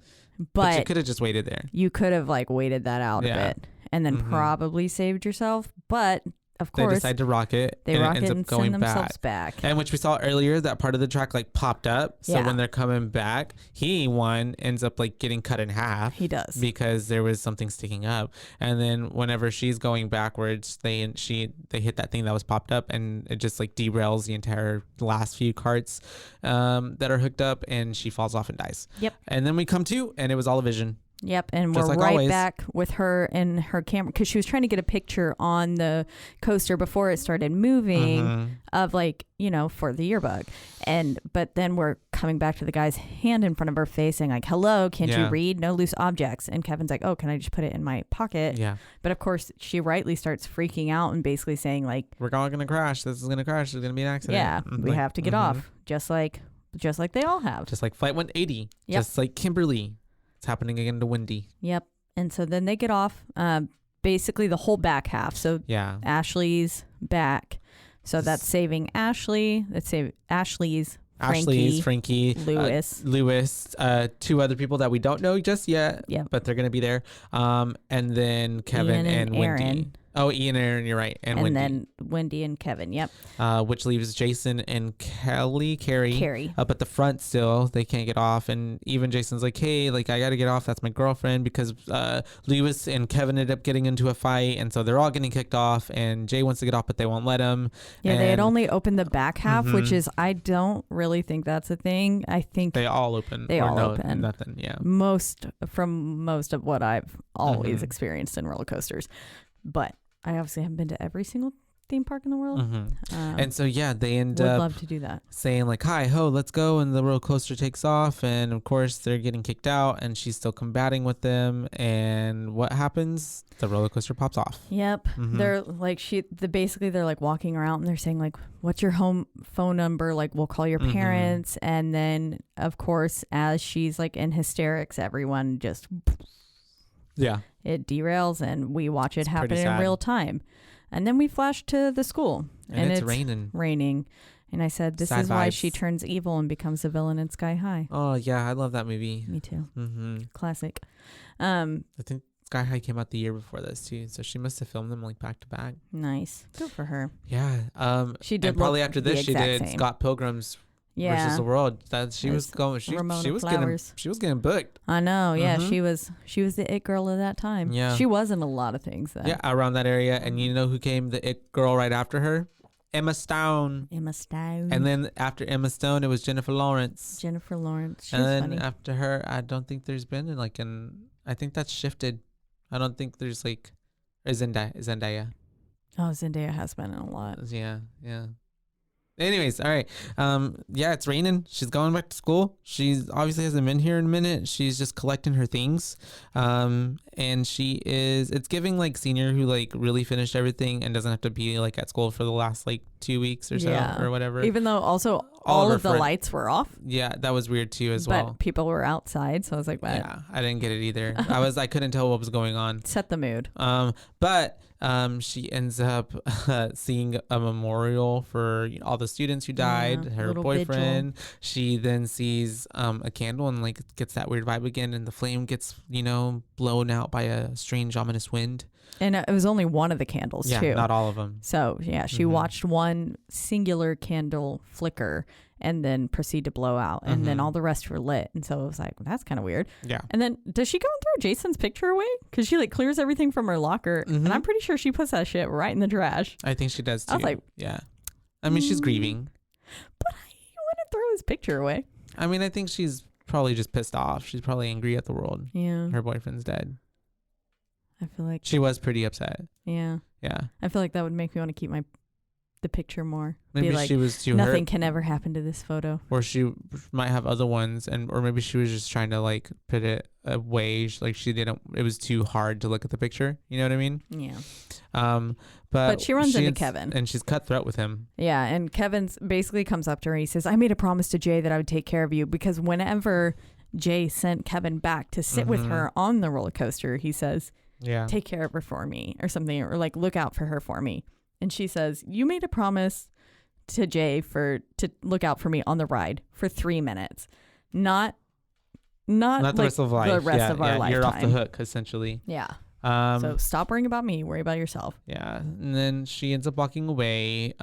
but you could have just waited there. You could have like waited that out a bit and then probably saved yourself. But of course, they decide to rock it. They rock it and going send themselves back. And which we saw earlier, that part of the track like popped up. So when they're coming back, ends up like getting cut in half. He does, because there was something sticking up. And then whenever she's going backwards, they hit that thing that was popped up, and it just like derails the entire last few carts that are hooked up, and she falls off and dies. Yep. And then we come to, and it was all a vision. Yep, and just we're like right always. back with her and her camera, because she was trying to get a picture on the coaster before it started moving of like, for the yearbook. But then we're coming back to the guy's hand in front of her face saying like, hello, can't you read? No loose objects. And Kevin's like, oh, can I just put it in my pocket? Yeah. But of course, she rightly starts freaking out and basically saying like, we're all going to crash. This is going to crash. There's going to be an accident. Yeah, we have to get off, just like they all have. Just like Flight 180. Yep. Just like Kimberly. It's happening again to Wendy. Yep. And so then they get off basically the whole back half. So Ashley's back. So that's saving Ashley. That's saving Ashley's Frankie, Lewis, two other people that we don't know just yet, but they're going to be there. And then Kevin and Wendy. Aaron. Oh, Ian and Aaron, you're right. And Wendy. Then Wendy and Kevin, yep. Which leaves Jason and Carrie up at the front still. They can't get off. And even Jason's like, hey, like, I got to get off. That's my girlfriend, because Lewis and Kevin ended up getting into a fight. And so they're all getting kicked off. And Jay wants to get off, but they won't let him. Yeah, they had only opened the back half, which is, I don't really think that's a thing. I think they all open. Open. Nothing, yeah. Most of what I've always experienced in roller coasters. But I obviously haven't been to every single theme park in the world. And so, they end up love to do that, saying like, hi, ho, let's go. And the roller coaster takes off. And of course, they're getting kicked out, and she's still combating with them. And what happens? The roller coaster pops off. Yep. They're like, they're like walking around, and they're saying like, what's your home phone number? Like, we'll call your parents. And then, of course, as she's like in hysterics, everyone just... Yeah. It derails, and we watch it happen in real time. And then we flash to the school. And it's raining. And I said, this Sad is why vibes. she turns evil and becomes a villain in Sky High. Oh yeah, I love that movie. Me too. Mm-hmm. Classic. I think Sky High came out the year before this too, so she must have filmed them like back to back. Nice. Good for her. Yeah. She did. And probably after this, she did same. Scott Pilgrim's versus the World. That she was going. She was getting booked. I know. Yeah, Mm-hmm. she was the it girl of that time. Yeah. She was in a lot of things. Though. Yeah, around that area. And you know who came the it girl right after her? Emma Stone. And then after Emma Stone, it was Jennifer Lawrence. She and was then funny. after her, I don't think there's been I think that's shifted. I don't think there's Zendaya. Oh, Zendaya has been in a lot. Yeah. Anyways, all right. Yeah, it's raining. She's going back to school. She's obviously hasn't been here in a minute. She's just collecting her things. And it's giving like senior who like really finished everything and doesn't have to be like at school for the last like 2 weeks or so or whatever. Even though also all of the lights were off. Yeah, that was weird too as well. But people were outside, so I was like, what? Yeah, I didn't get it either. I couldn't tell what was going on. Set the mood. But she ends up seeing a memorial for all the students who died, her boyfriend. Vigil. She then sees a candle and like gets that weird vibe again, and the flame gets blown out by a strange ominous wind. And it was only one of the candles too. Yeah, not all of them. So yeah, she watched one singular candle flicker and then proceed to blow out, and then all the rest were lit. And so it was like, well, that's kind of weird. Yeah. And then does she go and throw Jason's picture away? Because she like clears everything from her locker, and I'm pretty sure she puts that shit right in the trash. I think she does too. I was like, yeah. I mean, she's grieving. But I wouldn't throw his picture away. I mean, I think she's probably just pissed off. She's probably angry at the world. Yeah. Her boyfriend's dead. I feel like she was pretty upset. Yeah. Yeah. I feel like that would make me want to keep the picture more. Maybe be like, she was too nothing hurt. can ever happen to this photo. Or she might have other ones, or maybe she was just trying to like put it away. Like she didn't. It was too hard to look at the picture. You know what I mean? Yeah. But she runs into Kevin, and she's cutthroat with him. Yeah, and Kevin basically comes up to her. He says, "I made a promise to Jay that I would take care of you," because whenever Jay sent Kevin back to sit with her on the roller coaster, he says, "Yeah, take care of her for me," or something, or like look out for her for me. And she says, "You made a promise to Jay to look out for me on the ride for 3 minutes, not the like rest of life. The rest of our lifetime. You're off the hook, essentially." Yeah. So stop worrying about me. Worry about yourself. Yeah. And then she ends up walking away.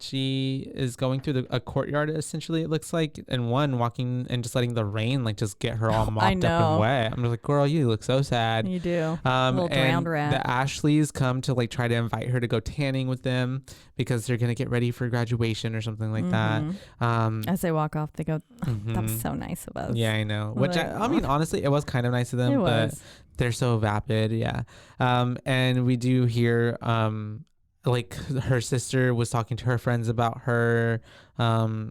She is going through a courtyard, essentially, it looks like, and walking and just letting the rain like just get her all mopped up and wet. I'm just like, girl, you look so sad. You do. A little drowned rat. The Ashleys come to like try to invite her to go tanning with them because they're gonna get ready for graduation or something like that. As they walk off, they go, "That was so nice of us." Yeah, I know. Which I mean, honestly, it was kind of nice of them, but they're so vapid. Yeah. And we do hear like her sister was talking to her friends about her.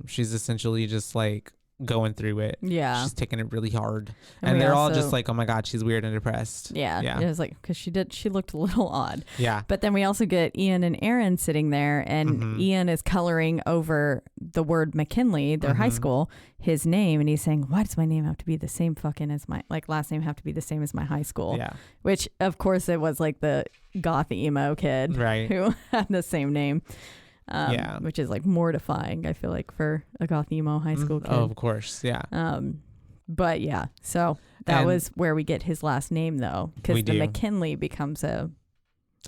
She's essentially just like going through it. Yeah. She's taking it really hard. And they're all just like, oh my God, she's weird and depressed. Yeah. Yeah. It was like, because she looked a little odd. Yeah. But then we also get Ian and Aaron sitting there, and Ian is coloring over the word McKinley, their high school, his name. And he's saying, why does my name have to be the same fucking as my, like, last name have to be the same as my high school? Yeah. Which, of course, it was like the goth emo kid who had the same name. Which is like mortifying, I feel like, for a goth emo high school kid. Oh, of course. Yeah. But yeah, so that was where we get his last name, though, because the McKinley becomes it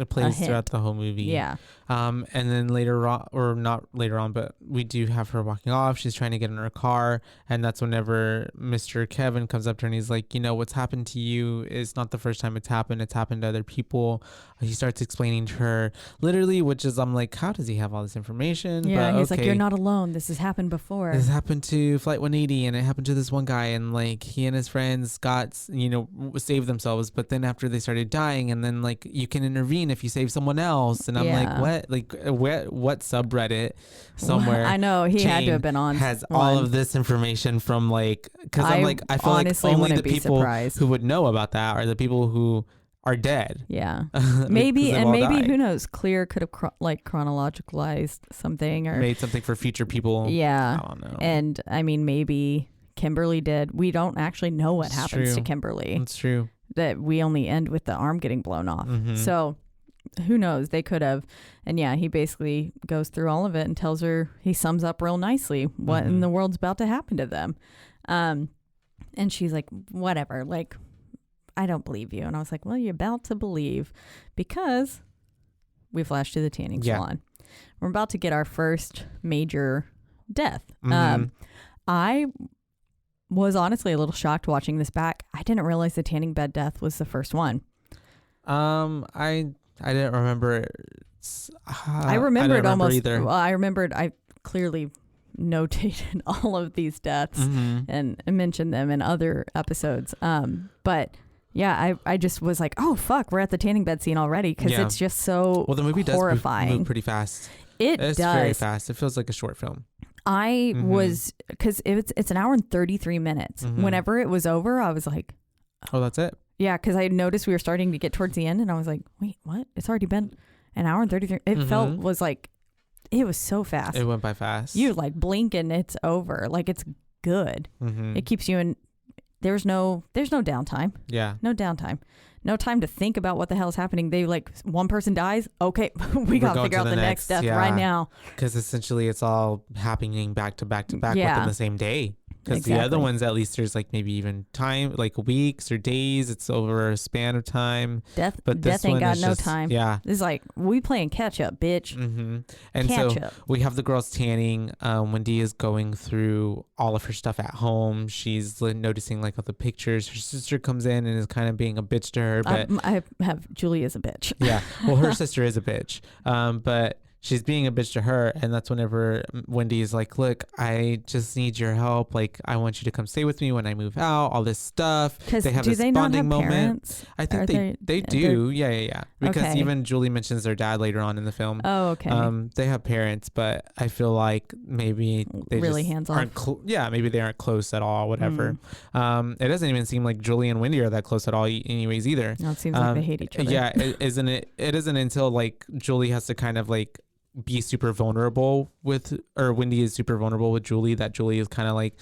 plays throughout the whole movie. Yeah. And then later on, or not later on, but we do have her walking off. She's trying to get in her car. And that's whenever Mr. Kevin comes up to her and he's like, what's happened to you is not the first time it's happened. It's happened to other people. He starts explaining to her literally, which is, I'm like, how does he have all this information? Yeah. But, he's like, you're not alone. This has happened before. This happened to Flight 180 and it happened to this one guy. And like he and his friends got, saved themselves. But then after they started dying, and then like you can intervene if you save someone else. And I'm like, what? Like what subreddit somewhere? I know he had to have been on. Has all of this information from like, because I'm like, I feel like only the people who would know about that are the people who are dead. Yeah, maybe who knows? Clear could have chronologicalized something or made something for future people. Yeah, I don't know. And I mean, maybe Kimberly did. We don't actually know what happens to Kimberly. It's true. That we only end with the arm getting blown off. So who knows? They could have. And yeah, he basically goes through all of it and tells her, he sums up real nicely what in the world's about to happen to them. And she's like, whatever, like, I don't believe you. And I was like, well, you're about to believe, because we flash to the tanning salon. We're about to get our first major death. I was honestly a little shocked watching this back. I didn't realize the tanning bed death was the first one. I didn't remember. I remembered almost. Either. Well, I remembered. I clearly notated all of these deaths and mentioned them in other episodes. But yeah, I just was like, oh fuck, we're at the tanning bed scene already, because it's just so the movie horrifying. Does move pretty fast. It's very fast. It feels like a short film. I was, because it's an hour and 33 minutes. Whenever it was over, I was like, oh, that's it. Yeah, because I noticed we were starting to get towards the end, and I was like, wait, what? It's already been an hour and 33. It it was so fast. It went by fast. You like blink and it's over. Like, it's good. It keeps you in. There's no downtime. Yeah. No downtime. No time to think about what the hell is happening. They like, one person dies. Okay, we got to figure out the next death right now. Because essentially it's all happening back to back within the same day. Because the other ones, at least there's like maybe even time, like weeks or days. It's over a span of time. Death ain't got no time. Yeah. It's like, we playing catch up, bitch. And so we have the girls tanning. Wendy is going through all of her stuff at home. She's noticing like all the pictures. Her sister comes in and is kind of being a bitch to her. But I have Julie as a bitch. Yeah. Well, her sister is a bitch. But she's being a bitch to her, and that's whenever Wendy is like, look, I just need your help. Like, I want you to come stay with me when I move out, all this stuff. They have this bonding moment. Parents? I think they do. Yeah. Because even Julie mentions their dad later on in the film. Oh, okay. They have parents, but I feel like maybe they really just hands aren't maybe they aren't close at all, whatever. It doesn't even seem like Julie and Wendy are that close at all anyways either. No, it seems like they hate each other. Yeah, it isn't until like Julie has to kind of like be super vulnerable or Wendy is super vulnerable with Julie, that Julie is kind of like,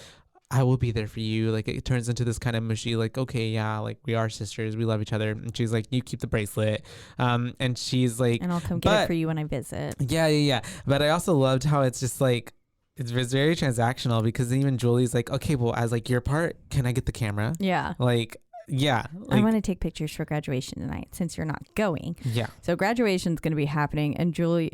I will be there for you. Like, it turns into this kind of mushy, like, okay, yeah, like, we are sisters, we love each other. And she's like, you keep the bracelet. And she's like, and I'll come get it for you when I visit. Yeah. But I also loved how it's just like, it's very transactional, because even Julie's like, okay, well, as like your part, can I get the camera? Yeah. Like, yeah. I want to take pictures for graduation tonight since you're not going. Yeah. So graduation's going to be happening. And Julie,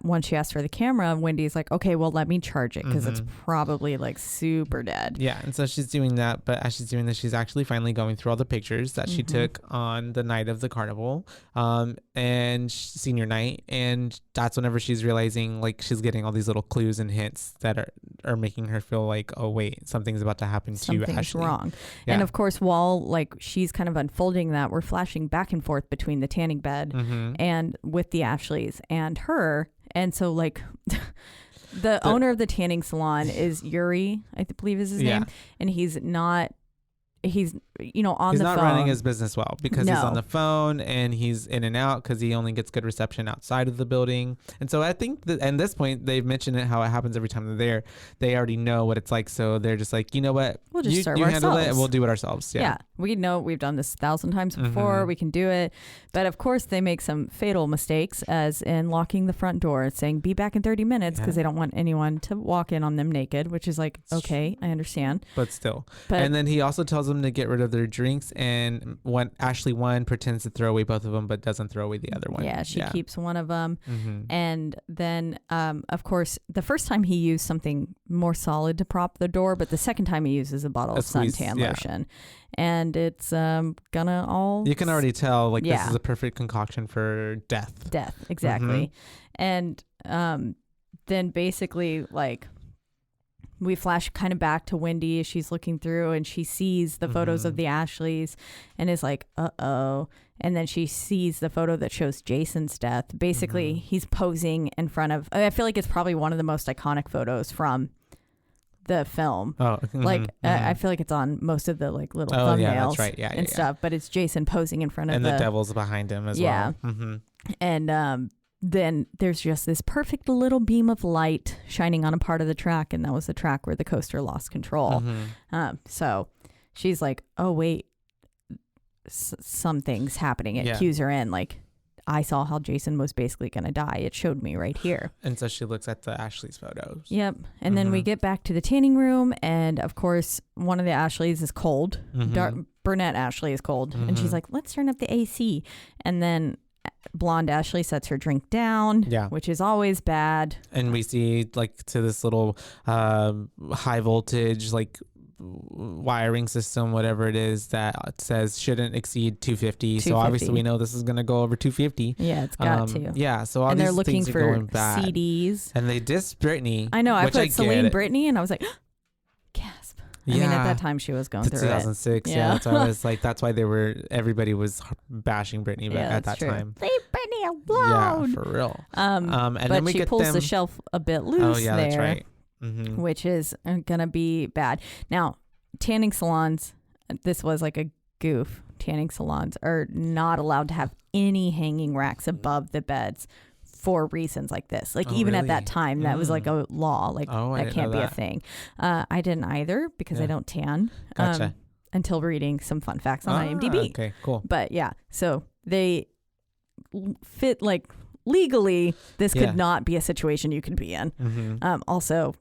once she asked for the camera, Wendy's like, okay, well, let me charge it, because it's probably like super dead. Yeah. And so she's doing that. But as she's doing this, she's actually finally going through all the pictures that she took on the night of the carnival and senior night. And that's whenever she's realizing like she's getting all these little clues and hints that are making her feel like, oh, wait, something's about to happen to you, Ashley. Something's wrong. Yeah. And of course, while like she's kind of unfolding that, we're flashing back and forth between the tanning bed and with the Ashleys and her. And so like the owner of the tanning salon is Yuri, I believe is his name. And he's on the phone. He's not running his business well, because he's on the phone and he's in and out, because he only gets good reception outside of the building. And so I think that at this point, they've mentioned it, how it happens every time they're there. They already know what it's like. So they're just like, you know what? We'll just serve you ourselves. Handle it and we'll do it ourselves. Yeah. We know we've done this 1,000 times before. We can do it. But of course, they make some fatal mistakes, as in locking the front door and saying, be back in 30 minutes, because they don't want anyone to walk in on them naked, which is like, okay, I understand. But still. And then he also tells them to get rid of their drinks, and when Ashley one pretends to throw away both of them but doesn't throw away the other one. Yeah, she keeps one of them. And then of course the first time he used something more solid to prop the door, but the second time he uses a bottle of suntan lotion, and it's gonna all, you can already tell like this is a perfect concoction for death, exactly. And then basically like we flash kind of back to Wendy as she's looking through, and she sees the photos of the Ashleys and is like, uh-oh. And then she sees the photo that shows Jason's death. Basically, he's posing in front of, I feel like it's probably one of the most iconic photos from the film. I feel like it's on most of the like little thumbnails and stuff, but it's Jason posing in front of the devil's behind him as well. And then there's just this perfect little beam of light shining on a part of the track, and that was the track where the coaster lost control. So she's like, oh wait, something's happening. It cues her in like, I saw how Jason was basically going to die. It showed me right here. And so she looks at the Ashley's photos. Yep. And then we get back to the tanning room, and of course one of the Ashleys is cold. Brunette Ashley is cold, and she's like, let's turn up the AC. And then blonde Ashley sets her drink down, which is always bad. And we see like to this little high voltage like wiring system, whatever it is, that says shouldn't exceed 250. So obviously we know this is going to go over 250. Yeah, it's got to. Yeah, so all and these they're looking things for are going bad. CDs. And they dissed Britney. I know. I put Celine Britney, and I was like, gasp. I mean, at that time she was going through 2006. it. Yeah, that's why I was like, that's why everybody was bashing Britney at that time. Leave Britney alone. Yeah, for real. And but then she pulls the shelf a bit loose there. That's right. Which is gonna be bad. Now, tanning salons, this was like a goof. Tanning salons are not allowed to have any hanging racks above the beds for reasons like this. Like even at that time, that was like a law. Like that can't be a thing. I didn't either because I don't tan. Gotcha. Until reading some fun facts on IMDb. Okay, cool. But yeah, so they fit like legally. This could not be a situation you could be in. Also,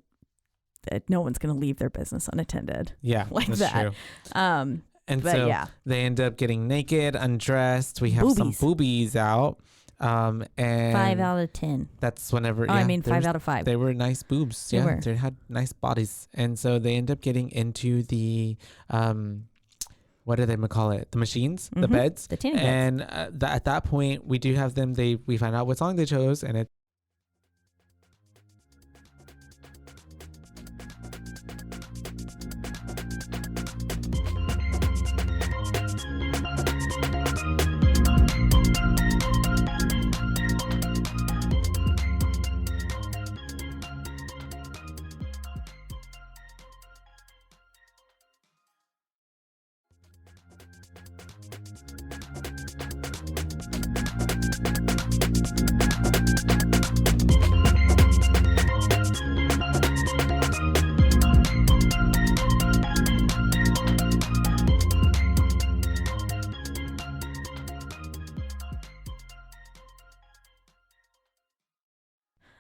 that no one's going to leave their business unattended. Yeah, like that's that. True. And so they end up getting naked, undressed. We have some boobies out. And 5 out of 10. That's whenever. 5 out of 5. They were nice boobs. They were. They had nice bodies, and so they end up getting into the what do they call it? The machines, the beds, the tanning beds. And at that point, we do have them. We find out what song they chose, and it.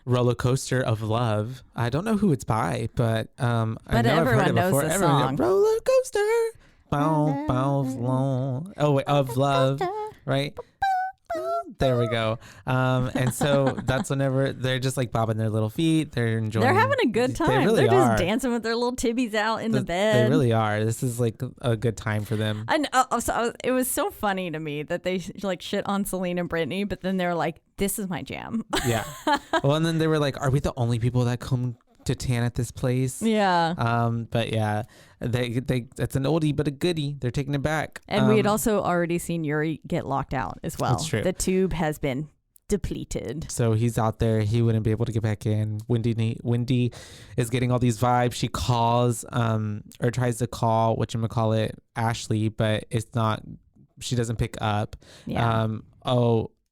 Roller Coaster of Love. I don't know who it's by, but I know everyone knows the song. Roller Coaster. Bow, bow, long. Oh wait, of Love, right? There we go. And so that's whenever they're just like bobbing their little feet. They're enjoying. They're having a good time. They really they're are. just dancing with their little tibbies out in the bed. They really are. This is like a good time for them. And it was so funny to me that they like shit on Celine and Britney, but then they're like, "This is my jam." Yeah. Well, and then they were like, "Are we the only people that come to tan at this place?" Yeah. But yeah, they it's an oldie but a goodie. They're taking it back. And we had also already seen Yuri get locked out as well. That's true. The tube has been depleted. So he's out there. He wouldn't be able to get back in. Wendy is getting all these vibes. She calls or tries to call whatchamacallit Ashley, but it's not. She doesn't pick up. Yeah.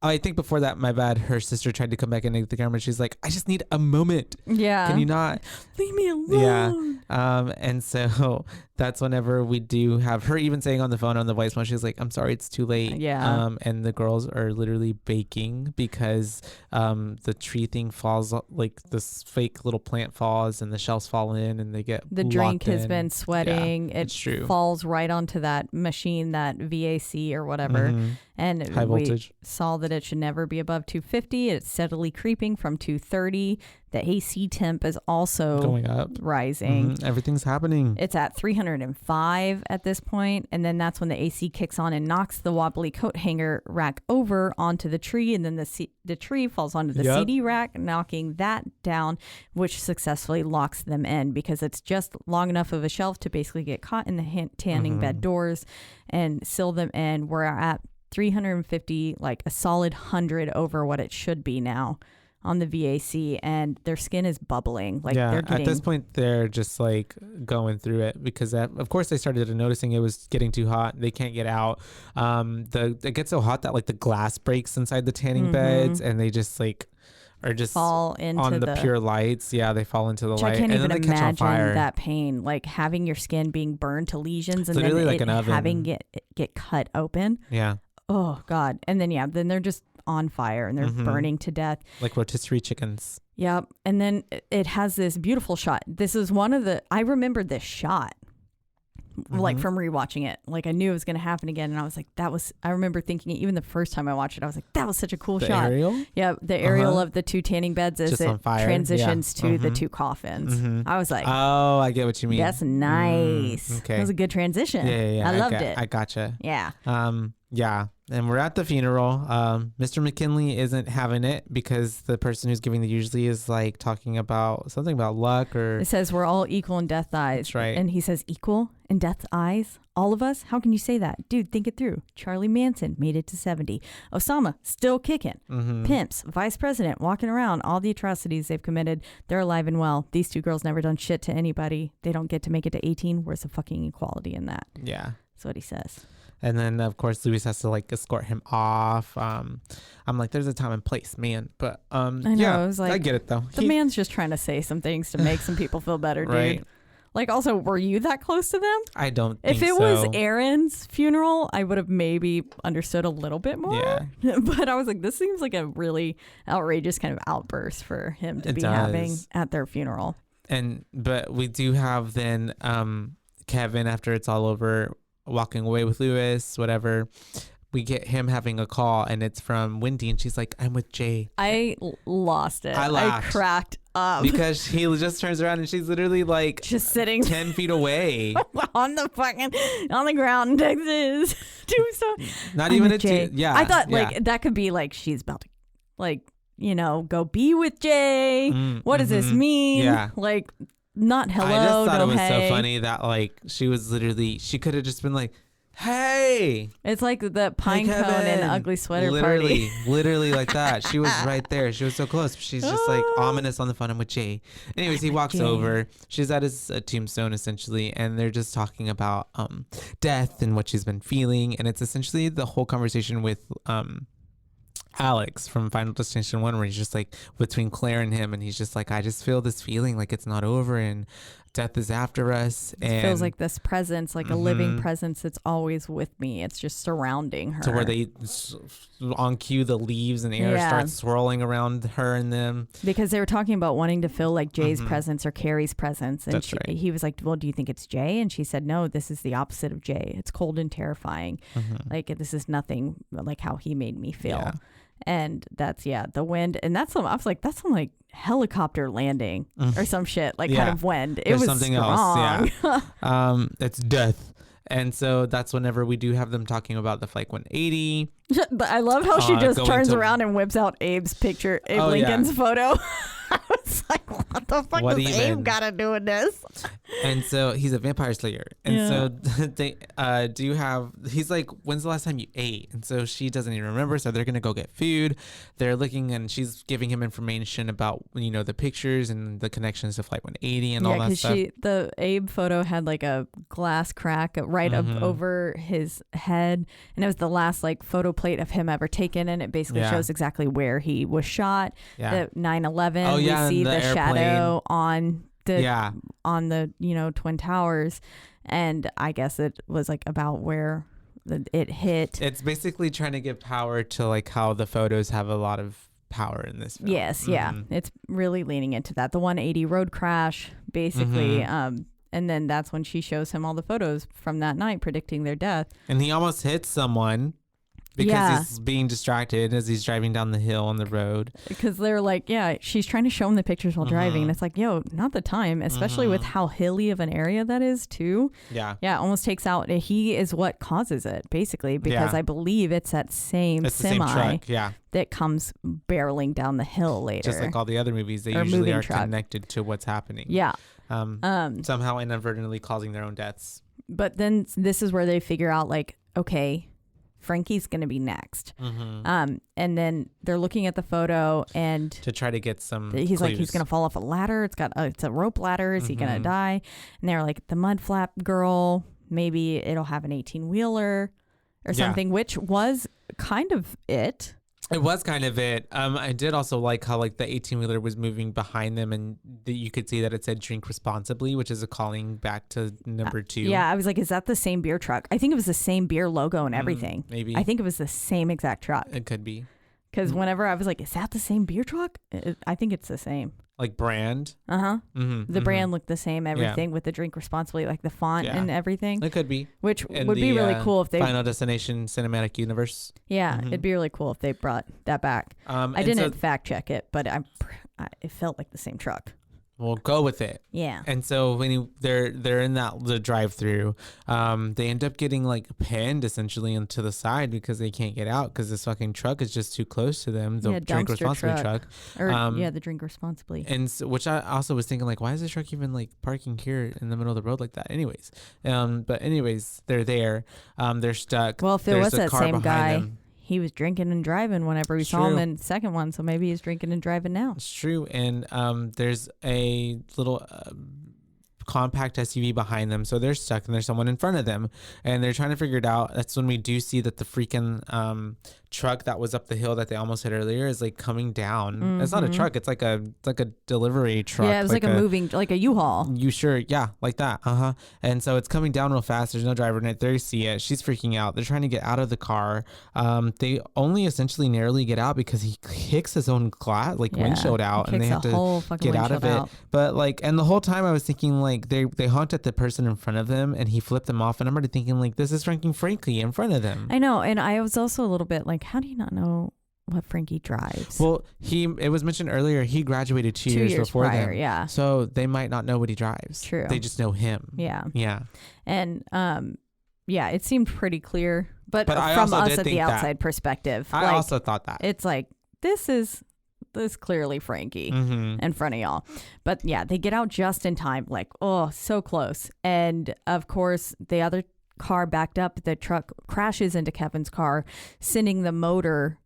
I think before that, my bad, her sister tried to come back into the camera. She's like, I just need a moment. Yeah. Can you not? Leave me alone. Yeah. And so that's whenever we do have her even saying on the phone on the voicemail, she's like, I'm sorry, it's too late. Yeah. And the girls are literally baking because the tree thing falls, like this fake little plant falls and the shells fall in and they get the drink has in. been sweating. Yeah, it falls right onto that machine, that VAC or whatever. And high voltage. We saw that it should never be above 250. It's steadily creeping from 230. The AC temp is also going up, rising. Everything's happening. It's at 305 at this point, and then that's when the AC kicks on and knocks the wobbly coat hanger rack over onto the tree, and then the tree falls onto the CD rack, knocking that down, which successfully locks them in because it's just long enough of a shelf to basically get caught in the tanning bed doors and seal them in. We're at 350, like a solid 100 over what it should be now on the VAC, and their skin is bubbling. Like they're getting, at this point they're just like going through it because of course they started noticing it was getting too hot. They can't get out. It gets so hot that like the glass breaks inside the tanning beds, and they just like are just fall into on the pure lights. Yeah, they fall into the light. I can't and even then they catch on fire. imagine that pain, like having your skin being burned to lesions and literally then like an oven. having it get cut open. Yeah. Oh God. And then then they're just on fire and they're burning to death. Like rotisserie chickens. Yep. And then it has this beautiful shot. This is I remember this shot. Like from rewatching it, like I knew it was going to happen again, and I was like, I remember thinking it even the first time I watched it, I was like, that was such a cool shot. Aerial? Yeah, the aerial of the 2 tanning beds as just it transitions to the 2 coffins. I was like, oh, I get what you mean. That's nice. Okay, that was a good transition. Yeah. I loved it. I gotcha. Yeah. Yeah. And we're at the funeral. Mr. McKinley isn't having it because the person who's giving the usually is like talking about something about luck or. It says we're all equal in death's eyes. That's right. And he says equal in death's eyes. All of us? How can you say that? Dude, think it through. Charlie Manson made it to 70. Osama still kicking. Pimps, vice president walking around. All the atrocities they've committed. They're alive and well. These 2 girls never done shit to anybody. They don't get to make it to 18. Where's the fucking equality in that? Yeah. That's what he says. And then, of course, Louis has to like escort him off. I'm like, there's a time and place, man. But I know, yeah, I was like, I get it though. The man's just trying to say some things to make some people feel better, dude. Right. Like, also, were you that close to them? I don't think so. If it was Aaron's funeral, I would have maybe understood a little bit more. Yeah. But I was like, this seems like a really outrageous kind of outburst for him to be having at their funeral. But we do have then Kevin, after it's all over, walking away with Louis, whatever. We get him having a call, and it's from Wendy, and she's like, I'm with Jay. I lost it. I cracked up. Because he just turns around, and she's literally like just sitting 10 feet away. on the ground in Texas. Not even a Jay. Yeah. I thought like that could be like she's about to like, go be with Jay. What does this mean? Yeah. Like, not hello. I just thought no it was hey. so funny that like she could have just been like, hey. It's like the pine cone and ugly sweater party. Literally like that. She was right there. She was so close. She's just like ominous on the phone. I'm with Jay. Anyways, he walks over. She's at his tombstone essentially, and they're just talking about death and what she's been feeling, and it's essentially the whole conversation with Alex from Final Destination 1, where he's just like between Claire and him, and he's just like, I just feel this feeling like it's not over and death is after us. It feels like this presence, like a living presence that's always with me. It's just surrounding her. To where they, on cue, the leaves and air start swirling around her and them. Because they were talking about wanting to feel like Jay's presence or Carrie's presence. And That's right. He was like, well, do you think it's Jay? And she said, no, this is the opposite of Jay. It's cold and terrifying. Like, this is nothing like how he made me feel. Yeah. And that's the wind, and I was like, that's some like helicopter landing or some shit, like kind of wind. It was something strong. Else. It's death. And so that's whenever we do have them talking about the Flight 180. But I love how she just turns around and whips out Abe's picture, Lincoln's photo. I was like, what the fuck does Abe got to do with this? And so he's a vampire slayer. And so they he's like, when's the last time you ate? And so she doesn't even remember. So they're going to go get food. They're looking, and she's giving him information about, the pictures and the connections to Flight 180 and all that stuff. The Abe photo had like a glass crack right up over his head. And it was the last like photo plate of him ever taken. And it basically shows exactly where he was shot. The 9/11. We see the shadow on the Twin Towers, and I guess it was like about where it hit. It's basically trying to give power to like how the photos have a lot of power in this film. Yes, it's really leaning into that. The 180 road crash, basically. And then that's when she shows him all the photos from that night predicting their death. And he almost hits someone. Because he's being distracted as he's driving down the hill on the road. Because they're like, she's trying to show him the pictures while driving. And it's like, not the time, especially with how hilly of an area that is too. Yeah. Yeah, it almost takes out. He is what causes it, basically, because I believe it's that same semi that comes barreling down the hill later. Just like all the other movies, they usually are connected to what's happening. Yeah. Somehow inadvertently causing their own deaths. But then this is where they figure out like, okay, Frankie's going to be next. And then they're looking at the photo and to try to get some he's clues. Like, he's going to fall off a ladder. It's a rope ladder. Is he going to die? And they're like, the mud flap girl, maybe it'll have an 18-wheeler or something, which was kind of it. It was kind of it. I did also like how like the 18-wheeler was moving behind them, and you could see that it said "drink responsibly," which is a calling back to number 2. Yeah, I was like, is that the same beer truck? I think it was the same beer logo and everything. Maybe. I think it was the same exact truck. It could be. Because whenever I was like, is that the same beer truck? I think it's the same. Like brand? Uh-huh. The brand looked the same, everything with the drink responsibly, like the font and everything. It could be. Which would be really cool if they... Final Destination Cinematic Universe. Yeah, it'd be really cool if they brought that back. I didn't fact check it, but it felt like the same truck. We'll go with it. Yeah. And so when they're in the drive-through, they end up getting like pinned essentially into the side because they can't get out because this fucking truck is just too close to them. The drink responsibly truck. Or the drink responsibly. And so, which I also was thinking like, why is this truck even like parking here in the middle of the road like that? Anyways, they're there. They're stuck. Well, if there was that same guy. He was drinking and driving whenever we saw him in the second one, so maybe he's drinking and driving now. It's true. And there's a little compact SUV behind them, so they're stuck and there's someone in front of them and they're trying to figure it out. That's when we do see that the freaking truck that was up the hill that they almost hit earlier is like coming down. It's not a truck, it's like a delivery truck. Yeah, it was like a moving, like a U-Haul. Yeah, like that. And so it's coming down real fast. There's no driver in it. They see it. She's freaking out. They're trying to get out of the car. They only essentially narrowly get out because he kicks his own glass, windshield out, and they have to get out of it. But and the whole time I was thinking they honked at the person in front of them and he flipped them off, and I'm already thinking this is Frankie in front of them. I know, and I was also a little bit like, how do you not know what Frankie drives? Well, it was mentioned earlier he graduated 2 years before prior, them. Yeah. So they might not know what he drives. True. They just know him. Yeah. Yeah. And it seemed pretty clear, but from us at the outside perspective, I also thought that it's like this is clearly Frankie in front of y'all. But yeah, they get out just in time, so close. And of course, the other car backed up. The truck crashes into Kevin's car, sending the motor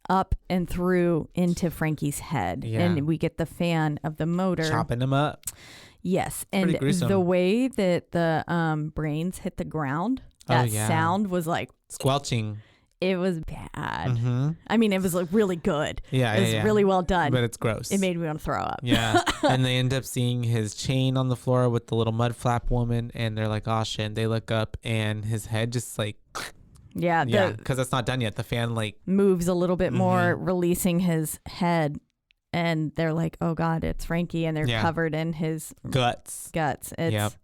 up and through into Frankie's head. Yeah. And we get the fan of the motor chopping him up. Yes. And the way that the brains hit the ground, that sound was like squelching. It was bad. I mean, it was really good. Yeah, it was really well done. But it's gross. It made me want to throw up. Yeah. And they end up seeing his chain on the floor with the little mud flap woman, and they're like, oh shit. And they look up and his head just because it's not done yet. The fan moves a little bit more, releasing his head. And they're like, oh God, it's Frankie. And they're covered in his guts. It's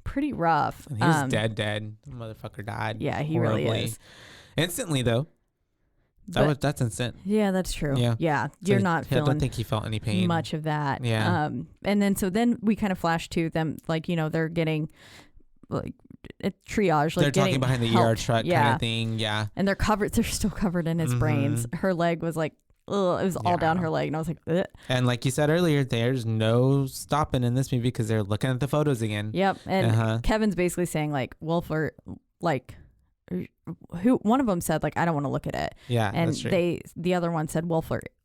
pretty rough. And he was dead. The motherfucker died. Yeah, he horribly. really is. Instantly though. That's instant. Yeah, that's true. Yeah. You're not feeling. I don't think he felt any pain. Much of that. Yeah. And then we kind of flash to them, they're getting a triage. They're talking behind the ER truck kind of thing. Yeah. And they're still covered in his brains. Her leg was ugh, it was all down her leg. And I was like, ugh. And like you said earlier, there's no stopping in this movie because they're looking at the photos again. Yep. And Kevin's basically saying Wolfer, one of them said I don't want to look at it. Yeah. And that's true. the other one said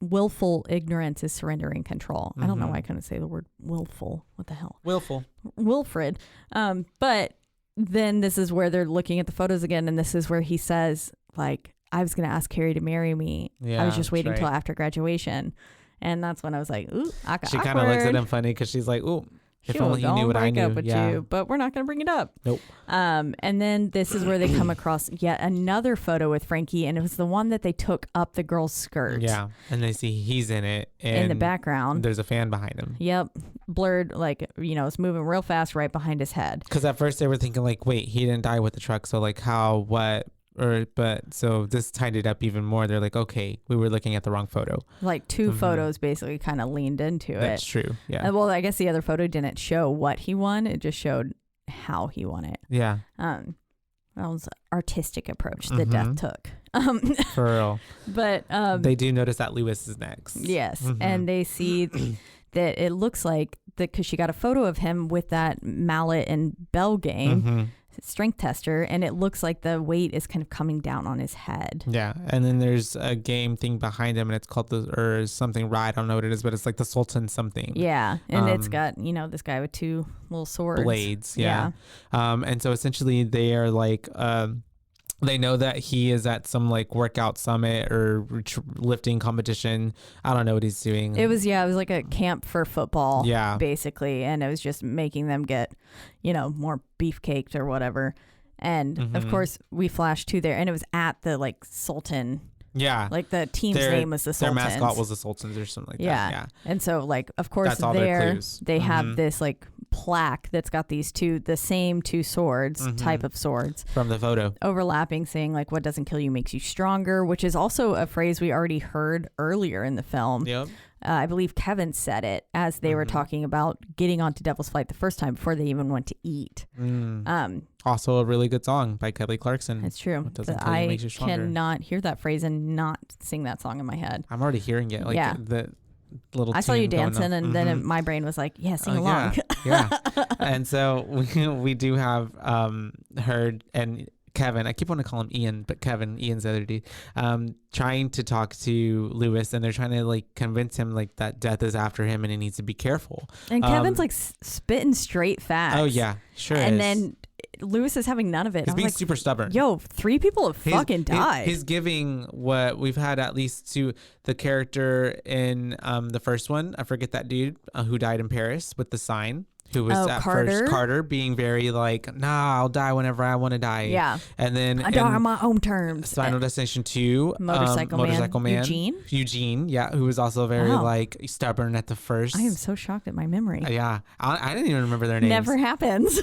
willful ignorance is surrendering control. I don't know why I couldn't say the word willful. What the hell? Willful. Wilfred. But then this is where they're looking at the photos again, and this is where he says I was going to ask Carrie to marry me. Yeah, I was just waiting till after graduation. And that's when I was like, ooh, she kind of looks at him funny because she's like, ooh, if only he knew what I knew. Up with you, but we're not going to bring it up. Nope. And then this is where they come across yet another pphoto with Frankie, and it was the one that they took up the girl's skirt. Yeah, and they see he's in it. And in the background. There's a fan behind him. Yep. Blurred, it's moving real fast right behind his head. Because at first they were thinking wait, he didn't die with the truck, so how, what? But so this tied it up even more. They're like, okay, we were looking at the wrong photo. Two photos basically kind of leaned into it. That's true. Yeah. Well, I guess the other photo didn't show what he won. It just showed how he won it. Yeah. That was an artistic approach that Death took. For real. But they do notice that Lewis is next. Yes. And they see that it looks like because she got a photo of him with that mallet and bell game. Strength tester, and it looks like the weight is kind of coming down on his head. Yeah. And then there's a game thing behind him, and it's called something I don't know what it is, but it's the Sultan something. Yeah. And it's got this guy with two little swords, blades. Yeah. And so essentially they are they know that he is at some workout summit or lifting competition. I don't know what he's doing. It was like a camp for football. Yeah. Basically. And it was just making them get, more beefcaked or whatever. And of course we flashed to there, and it was at the Sultan Yeah. Like the team's name was the Sultans. Their mascot was the Sultans or something like that. Yeah. And so like, of course, that's all their clues. They have this like plaque that's got the same two swords, type of swords. From the photo. Overlapping, saying like, what doesn't kill you makes you stronger, which is also a phrase we already heard earlier in the film. Yep. I believe Kevin said it as they were talking about getting onto Devil's Flight the first time before they even went to eat. Also a really good song by Kelly Clarkson. It's true. What doesn't kill you makes you stronger. Cannot hear that phrase and not sing that song in my head. I'm already hearing it. Like the little I saw you dancing and then my brain was like, yeah, sing along. Yeah. And so we do have heard and Kevin, I keep wanting to call him Ian, but Ian's the other dude, trying to talk to Lewis, and they're trying to like convince him like that death is after him and he needs to be careful. And Kevin's like spitting straight facts. Oh yeah, sure. And then Lewis is having none of it. He's being like, super stubborn. Yo, 3 people have fucking died. He's giving what we've had at least to the character in the first one. I forget that dude who died in Paris with the sign. Who was at first Carter being very like, nah, I'll die whenever I want to die. Yeah. And then I die on my own terms. Final Destination 2. Motorcycle Man. Eugene, yeah, who was also very like stubborn at the first. I am so shocked at my memory. Yeah. I didn't even remember their names. Never happens.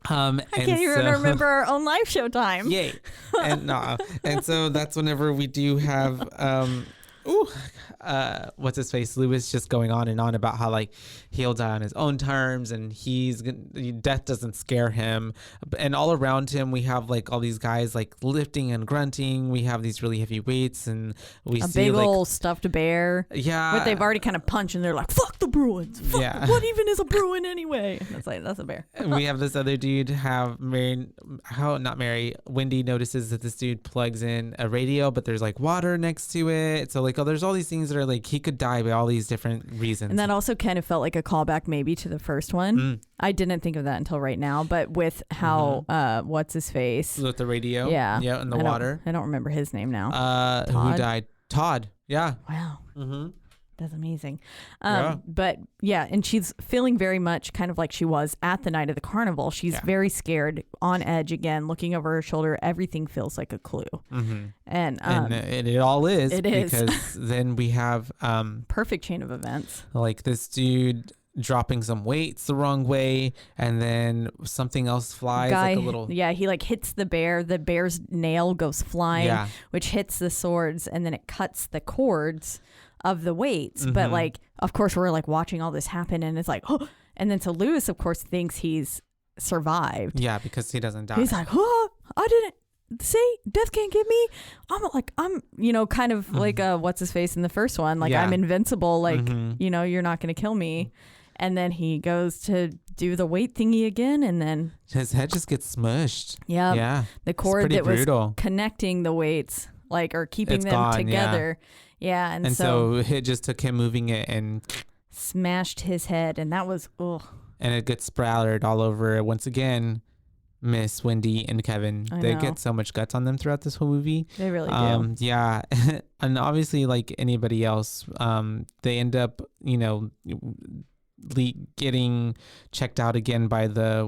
I can't even remember our own live show time. Yay. And so that's whenever we do have what's his face, Lewis, just going on and on about how like he'll die on his own terms and death doesn't scare him. And all around him we have like all these guys like lifting and grunting. We have these really heavy weights and we see big like old stuffed bear. Yeah, but they've already kind of punched and they're like, fuck the Bruins. Fuck, what even is a Bruin anyway? That's like, that's a bear. We have this other dude Wendy notices that this dude plugs in a radio, but there's like water next to it. So like, there's all these things that are like he could die by all these different reasons. And that also kind of felt like a callback maybe to the first one. I didn't think of that until right now, but with how what's his face with the radio, and the water. I don't remember his name now. Who died? Todd. Yeah. Wow. That's amazing. But yeah, and she's feeling very much kind of like she was at the night of the carnival. She's very scared, on edge again, looking over her shoulder. Everything feels like a clue. And it all is. It is. Because then we have perfect chain of events. Like this dude dropping some weights the wrong way, and then something else flies like a little. Yeah, he like hits the bear. The bear's nail goes flying, which hits the swords, and then it cuts the cords of the weights. But like, of course, we're like watching all this happen, and it's like, oh, and then so Lewis, of course, thinks he's survived. Yeah, because he doesn't die. He's like, oh, I didn't. See, death can't get me. I'm kind of like what's his face in the first one. Like I'm invincible. Like you're not gonna kill me. And then he goes to do the weight thingy again, and then his head just gets smushed. Yeah. The cord that was connecting the weights, like, or keeping them together. Yeah. And so it just took him moving it and smashed his head, and that was and it gets splattered all over once again. Miss Wendy and Kevin, they get so much guts on them throughout this whole movie. They really do. Yeah. And obviously, like anybody else, they end up, getting checked out again by the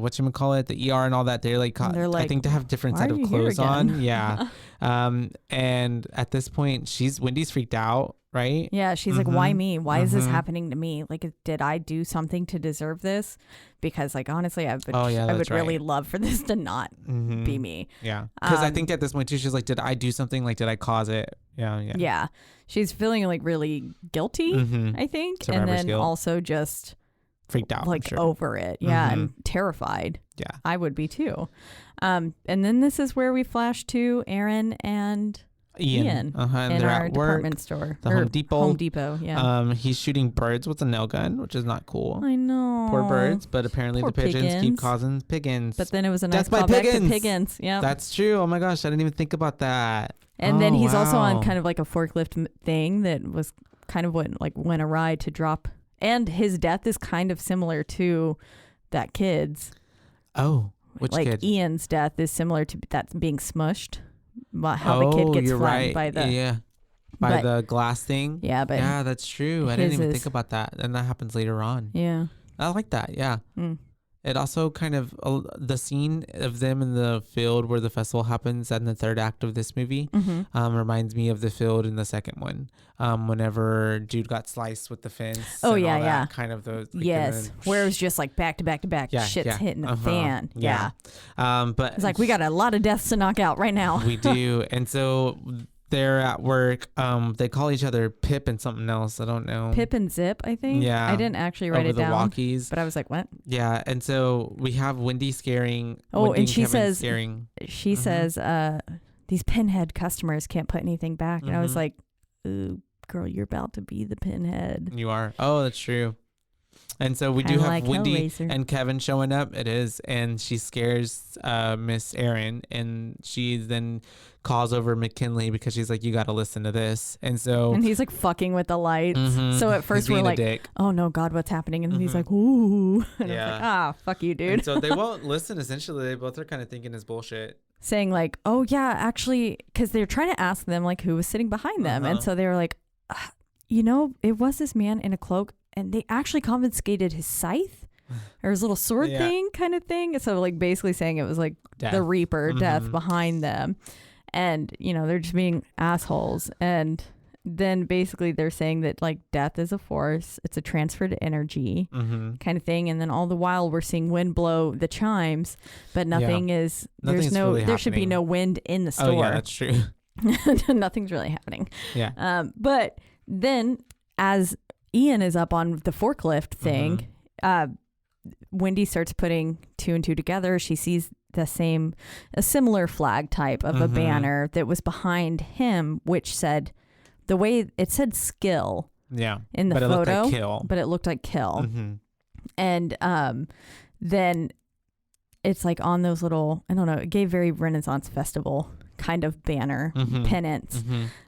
the ER and all that. They're like I think they have different set of clothes on. Yeah. And at this point Wendy's freaked out, right? Yeah, she's like, why me? Why is this happening to me? Like, did I do something to deserve this? Because like honestly, I would really love for this to not be me. Yeah. Because I think at this point too, she's like, did I do something? Like, did I cause it? Yeah. She's feeling like really guilty, I think. Survivor's and then guilt. Also just freaked out, like over it. Yeah. And terrified. Yeah. I would be too. And then this is where we flash to Aaron and Ian and in they're our at department work, store. The Home Depot, yeah. He's shooting birds with a nail gun, which is not cool. I know. Poor birds, but apparently the pigeons keep causing piggins. But then it was a nice callback to piggins. Yeah. That's true. Oh my gosh, I didn't even think about that. And then he's also on kind of like a forklift thing that was kind of went awry to drop. And his death is kind of similar to that kid's. Oh, which kid? Like Ian's death is similar to that being smushed. How the kid gets flattened by the the glass thing. Yeah, but that's true. I didn't even think about that, and that happens later on. Yeah, I like that. Yeah. It also kind of the scene of them in the field where the festival happens in the third act of this movie reminds me of the field in the second one. Whenever dude got sliced with the fence. Oh and yeah, all that, yeah. kind of those. Like, yes, where it was just like back to back to back. Shit's hitting the fan. Yeah. But it's like we got a lot of deaths to knock out right now. We do, and so. They're at work. They call each other Pip and something else. I don't know. Pip and Zip, I think. Yeah. I didn't actually write it down. Over the walkies. But I was like, what? Yeah. And so we have Wendy scaring. Oh, Wendy and she says, scaring. She says, these Pinhead customers can't put anything back. And I was like, ooh, girl, you're about to be the Pinhead. You are. Oh, that's true. And so we do have like Wendy and Kevin showing up. It is. And she scares Miss Erin. And she then calls over McKinley because she's like, you got to listen to this. And he's like fucking with the lights. So at first we're like, oh no, God, what's happening? And he's like, ooh. And I was like, fuck you, dude. And so they won't listen. Essentially, they both are kind of thinking it's bullshit. Saying like, oh yeah, actually, because they're trying to ask them like who was sitting behind them. And so they were like, it was this man in a cloak. And they actually confiscated his scythe or his little sword thing kind of thing. So like basically saying it was like the Reaper, death behind them. And, they're just being assholes. And then basically they're saying that like death is a force. It's a transferred energy kind of thing. And then all the while we're seeing wind blow the chimes, but nothing is, there should be no wind in the store. Oh yeah, that's true. Nothing's really happening. Yeah. But then as Ian is up on the forklift thing, Wendy starts putting two and two together. She sees a similar flag type of a banner that was behind him, which said the way it said skill in the photo, but it looked like kill. And then it's like on those little, I don't know, it gave very Renaissance Festival kind of banner pennants.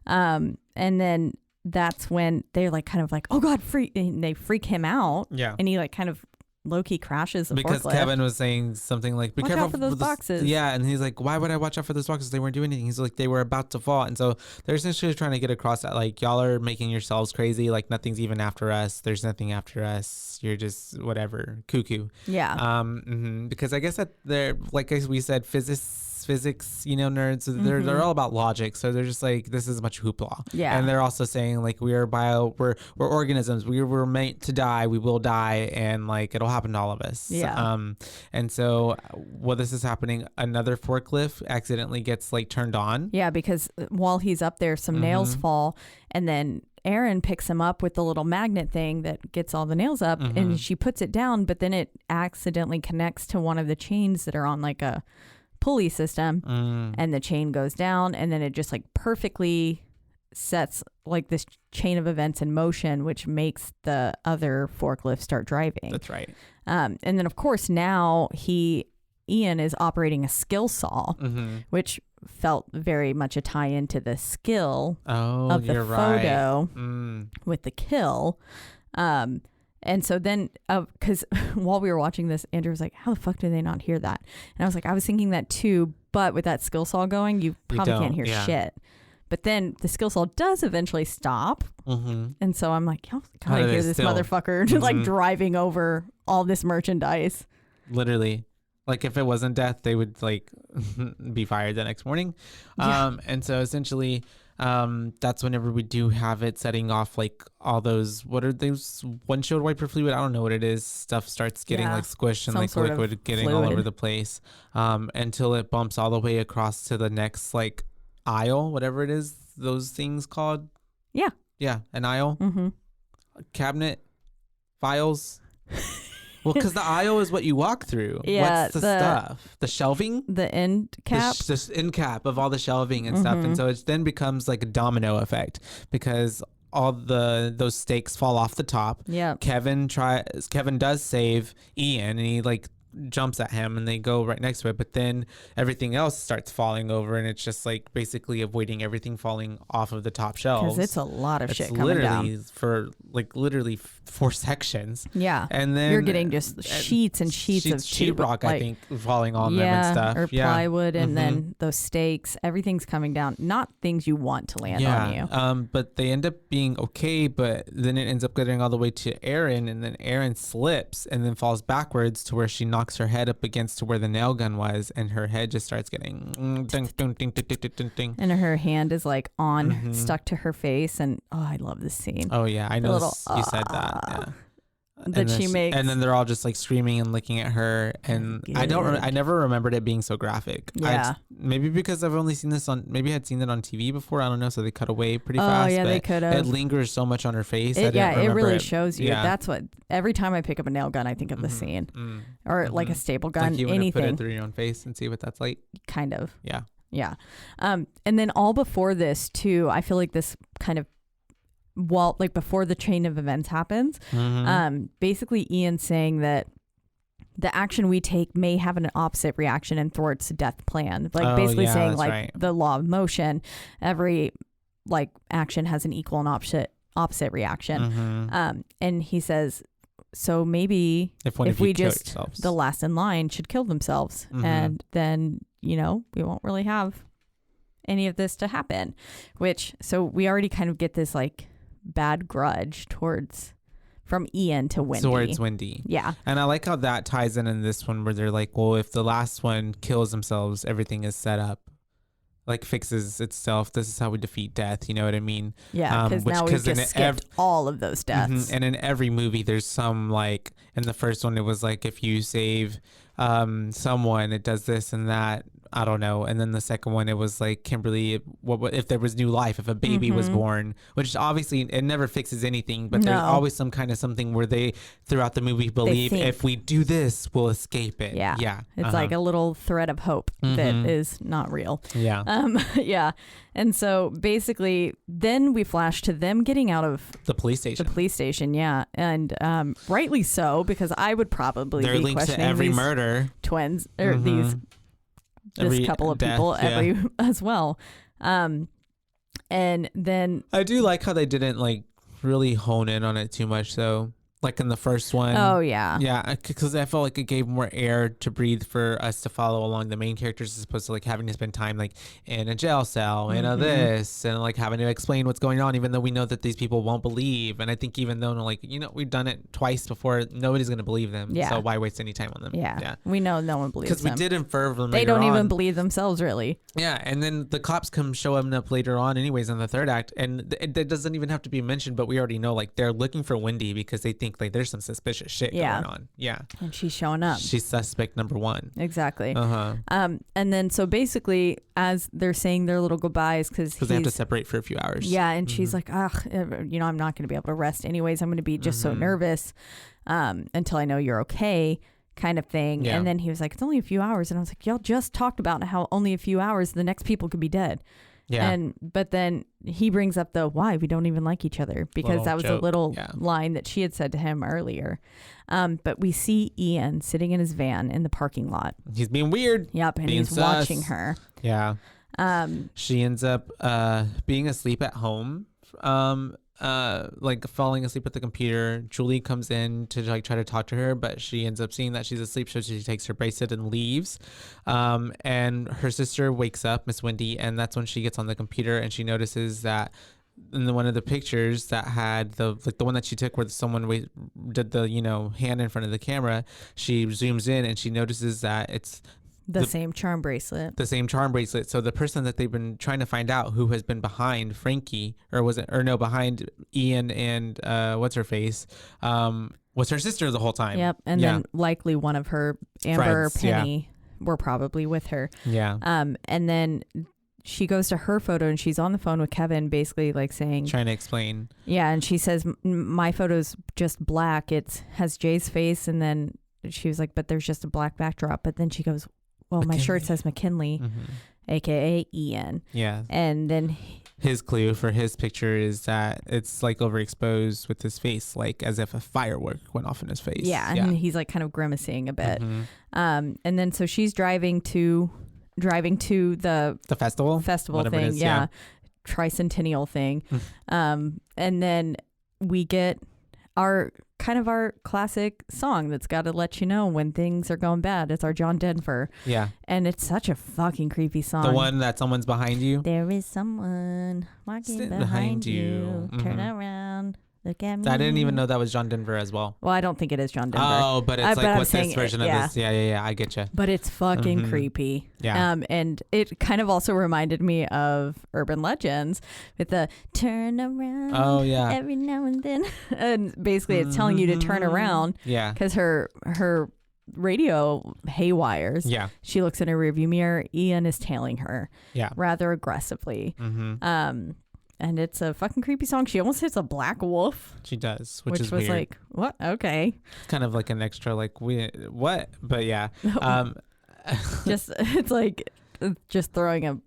And then that's when they're like kind of like, oh God, and they freak him out. Yeah. And he like kind of low-key crashes the because forklift. Kevin was saying something like, be watch careful out for those boxes. Yeah. And he's like, why would I watch out for those boxes? They weren't doing anything. He's like, they were about to fall. And so they're essentially trying to get across that like, y'all are making yourselves crazy. Like nothing's even after us. There's nothing after us. You're just whatever, cuckoo. Yeah. Because I guess that they're, like we said, physics nerds, they're all about logic, so they're just like, this is much hoopla. Yeah. And they're also saying like, we're organisms, we were meant to die, we will die, and like it'll happen to all of us. Yeah. And so while this is happening, another forklift accidentally gets like turned on. Yeah, because while he's up there, some nails fall, and then Erin picks him up with the little magnet thing that gets all the nails up, and she puts it down, but then it accidentally connects to one of the chains that are on like a pulley system, and the chain goes down, and then it just like perfectly sets like this chain of events in motion, which makes the other forklift start driving. That's right. And then of course now Ian is operating a skill saw, which felt very much a tie into the skill of the photo with the kill. And so then, because while we were watching this, Andrew was like, how the fuck do they not hear that? And I was like, I was thinking that too, but with that skill saw going, you probably can't hear shit. But then the skill saw does eventually stop. And so I'm like, y'all gotta hear this motherfucker just like driving over all this merchandise. Literally. Like if it wasn't death, they would like be fired the next morning. And so essentially... that's whenever we do have it setting off like all those, what are those, windshield wiper fluid, I don't know what it is, stuff starts getting like squished and like liquid getting all over the place, until it bumps all the way across to the next like aisle, whatever it is, those things called. An aisle, cabinet, files. Well, because the aisle is what you walk through. Yeah, what's the stuff? The shelving? The end cap? The end cap of all the shelving and stuff. And so it then becomes like a domino effect because all those stakes fall off the top. Yeah. Kevin does save Ian, and he like jumps at him and they go right next to it, but then everything else starts falling over, and it's just like basically avoiding everything falling off of the top shelves. Because it's a lot of shit coming down. For like literally 4 sections. Yeah. And then you're getting just sheets and sheets of sheetrock, I think, falling on them and stuff. Or plywood, and then those stakes, everything's coming down. Not things you want to land on you. But they end up being okay, but then it ends up getting all the way to Erin, and then Erin slips and then falls backwards to where she knocks knocks her head up against to where the nail gun was, and her head just starts getting ding, ding, ding, ding, ding, ding, ding. And her hand is like on stuck to her face, and I love this scene. Oh yeah, I know you said that. Yeah. That she makes, and then they're all just like screaming and looking at her, and I never remembered it being so graphic. Yeah, maybe because I've only seen this maybe I'd seen it on TV before, I don't know, so they cut away pretty fast. Oh yeah, they could have. It lingers so much on her face. It really shows you. Yeah. That's what, every time I pick up a nail gun I think of the scene. Or like a staple gun, like you anything. Put it through your own face and see what that's like. Kind of. Yeah. And then all before this too, I feel like this kind of, well, like before the chain of events happens, basically Ian saying that the action we take may have an opposite reaction and thwarts death plan. Like basically saying like the law of motion, every like action has an equal and opposite reaction. And he says, so maybe if we just, the last in line should kill themselves, and then, you know, we won't really have any of this to happen, which, so we already kind of get this like bad grudge from Ian to Wendy. Towards Wendy. Yeah. And I like how that ties in this one where they're like, well, if the last one kills themselves, everything is set up, like fixes itself. This is how we defeat death. You know what I mean? Yeah. Because now we've just skipped all of those deaths. And in every movie, there's some like, in the first one, it was like, if you save someone, it does this and that. I don't know. And then the second one, it was like, Kimberly, what if there was new life, if a baby was born, which obviously it never fixes anything, but there's always some kind of something where they, throughout the movie, believe if we do this, we'll escape it. Yeah. Yeah. It's like a little thread of hope that is not real. Yeah. Yeah. And so basically then we flash to them getting out of the police station. Yeah. And rightly so, because I would probably be questioning linked to every murder. Twins or this couple of people as well. And then I do like how they didn't like really hone in on it too much though. Like in the first one. Oh, yeah. Yeah, because I felt like it gave more air to breathe for us to follow along the main characters, as opposed to like having to spend time like in a jail cell and this and like having to explain what's going on, even though we know that these people won't believe. And I think even though like, you know, we've done it twice before, nobody's going to believe them. Yeah. So why waste any time on them? Yeah. We know no one believes them. Because we did infer them They don't even believe themselves, really. Yeah. And then the cops come showing up later on anyways in the third act. And it doesn't even have to be mentioned, but we already know like they're looking for Wendy because they think like there's some suspicious shit going on. Yeah. And she's showing up. She's suspect number one. Exactly. And then so basically as they're saying their little goodbyes, because they have to separate for a few hours. Yeah. And she's like, you know, I'm not going to be able to rest anyways. I'm going to be just so nervous until I know you're okay, kind of thing. Yeah. And then he was like, it's only a few hours. And I was like, y'all just talked about how only a few hours the next people could be dead. Yeah. But then he brings up why we don't even like each other, because that was a little line that she had said to him earlier. But we see Ian sitting in his van in the parking lot. He's being weird. Yep. And he's watching her. Yeah. She ends up being asleep at home. Like falling asleep at the computer. Julie comes in to like try to talk to her, but she ends up seeing that she's asleep, so she takes her bracelet and leaves. And her sister wakes up, Miss Wendy, and that's when she gets on the computer and she notices that in one of the pictures that had the one that she took where someone did the, you know, hand in front of the camera, she zooms in and she notices that it's the same charm bracelet. So the person that they've been trying to find out who has been behind Frankie, behind Ian and what's her face, was her sister the whole time. Yep. And then likely one of her, Amber or Penny, were probably with her. Yeah. And then she goes to her photo and she's on the phone with Kevin, basically like trying to explain. Yeah. And she says, my photo's just black. It has Jay's face. And then she was like, but there's just a black backdrop. But then she goes, well, McKinley. My shirt says McKinley, aka Ian. Yeah. And then his clue for his picture is that it's like overexposed with his face, like as if a firework went off in his face. Yeah. And he's like kind of grimacing a bit. And then so she's driving to the festival thing. Yeah. Tricentennial thing. And then we get our classic song that's got to let you know when things are going bad. It's our John Denver. Yeah. And it's such a fucking creepy song. The one that someone's behind you. There is someone walking behind you. Turn around. Look at me. I didn't even know that was John Denver as well. Well, I don't think it is John Denver. Oh, but it's like what's this version of this? Yeah. I get you. But it's fucking creepy. Yeah. And it kind of also reminded me of Urban Legends with the turn around. Oh, yeah. Every now and then. And basically it's telling you to turn around. Yeah. Because her radio haywires. Yeah. She looks in her rearview mirror. Ian is tailing her. Yeah. Rather aggressively. And it's a fucking creepy song. She almost hits a black wolf. She does, which is was weird. like, what? Okay. It's kind of like an extra, like, what? But yeah. It's like just throwing a,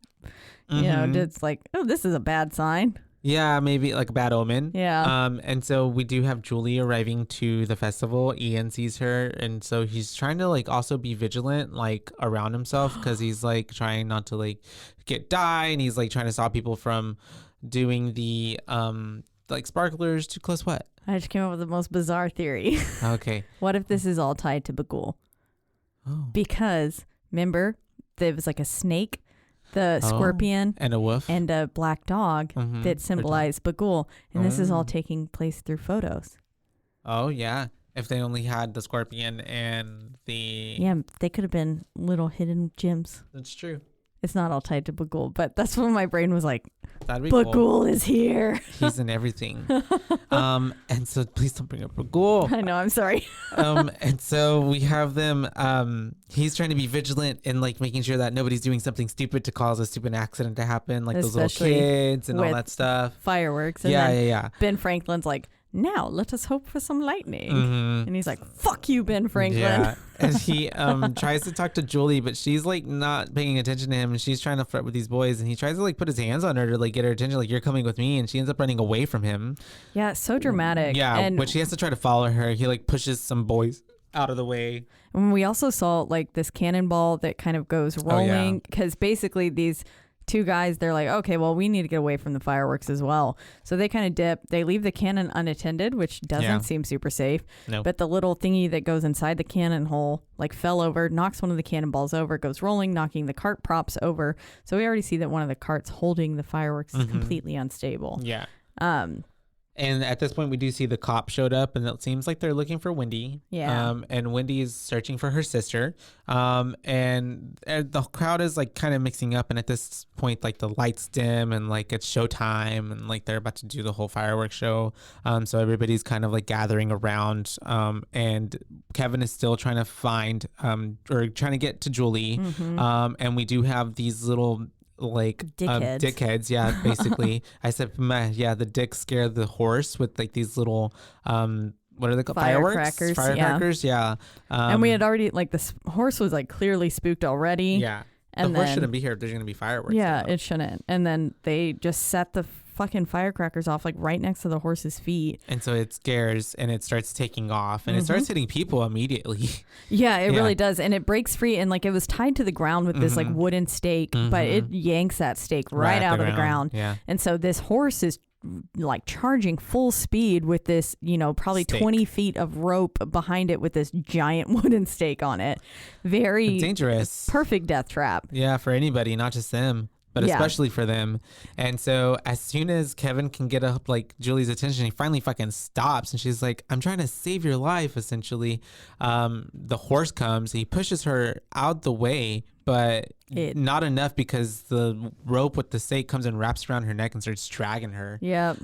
it's like, oh, this is a bad sign. Yeah, maybe like a bad omen. Yeah. And so we do have Julie arriving to the festival. Ian sees her, and so he's trying to like also be vigilant, like around himself, because he's like trying not to like get die, and he's like trying to stop people from doing the like sparklers too close. What? I just came up with the most bizarre theory. Okay. What if this is all tied to Bagul? Oh. Because remember, there was like a snake, the scorpion, and a wolf, and a black dog that symbolized Bagul, and this is all taking place through photos. Oh yeah. If they only had the scorpion and the they could have been little hidden gems. That's true. It's not all tied to Bagul, but that's when my brain was like, that'd be Bagul cool. is here. He's in everything. And so please don't bring up Bagul. I know, I'm sorry. And so we have them, he's trying to be vigilant and like making sure that nobody's doing something stupid to cause a stupid accident to happen, like those little kids and all that stuff. Fireworks. And yeah. Ben Franklin's like, now let us hope for some lightning. And he's like, fuck you, Ben Franklin. Yeah. And he tries to talk to Julie, but she's like not paying attention to him, and she's trying to flirt with these boys, and he tries to like put his hands on her to like get her attention, like, you're coming with me, and she ends up running away from him. Yeah, so dramatic. Yeah, and when she has to try to follow her, he like pushes some boys out of the way. And we also saw like this cannonball that kind of goes rolling, because basically these two guys, they're like, okay, well, we need to get away from the fireworks as well. So they kind of dip. They leave the cannon unattended, which doesn't seem super safe. No. But the little thingy that goes inside the cannon hole like fell over, knocks one of the cannonballs over, goes rolling, knocking the cart props over. So we already see that one of the carts holding the fireworks is completely unstable. Yeah. And at this point, we do see the cop showed up, and it seems like they're looking for Wendy. Yeah. And Wendy is searching for her sister. And the crowd is like kind of mixing up. And at this point, like the lights dim, and like it's showtime, and like they're about to do the whole fireworks show. So everybody's kind of like gathering around. And Kevin is still trying to find or trying to get to Julie. And we do have these little like dickheads, yeah, basically. I said meh, yeah, the dick scared the horse with like these little what are they called? Firecrackers, yeah. And we had already like this horse was like clearly spooked already. Yeah. And the horse shouldn't be here if there's gonna be fireworks. Yeah, it shouldn't. And then they just set the fucking firecrackers off like right next to the horse's feet, and so it scares and it starts taking off, and it starts hitting people immediately. Yeah, it really does. And it breaks free, and like it was tied to the ground with this like wooden stake, but it yanks that stake right out of the ground. Yeah. And so this horse is like charging full speed with this, probably stake. 20 feet of rope behind it with this giant wooden stake on it. Very dangerous. Perfect death trap. Yeah, for anybody, not just them, but especially for them. And so as soon as Kevin can get up like Julie's attention, he finally fucking stops, and she's like, I'm trying to save your life, essentially. The horse comes, he pushes her out the way, but not enough, because the rope with the stake comes and wraps around her neck and starts dragging her. Yeah.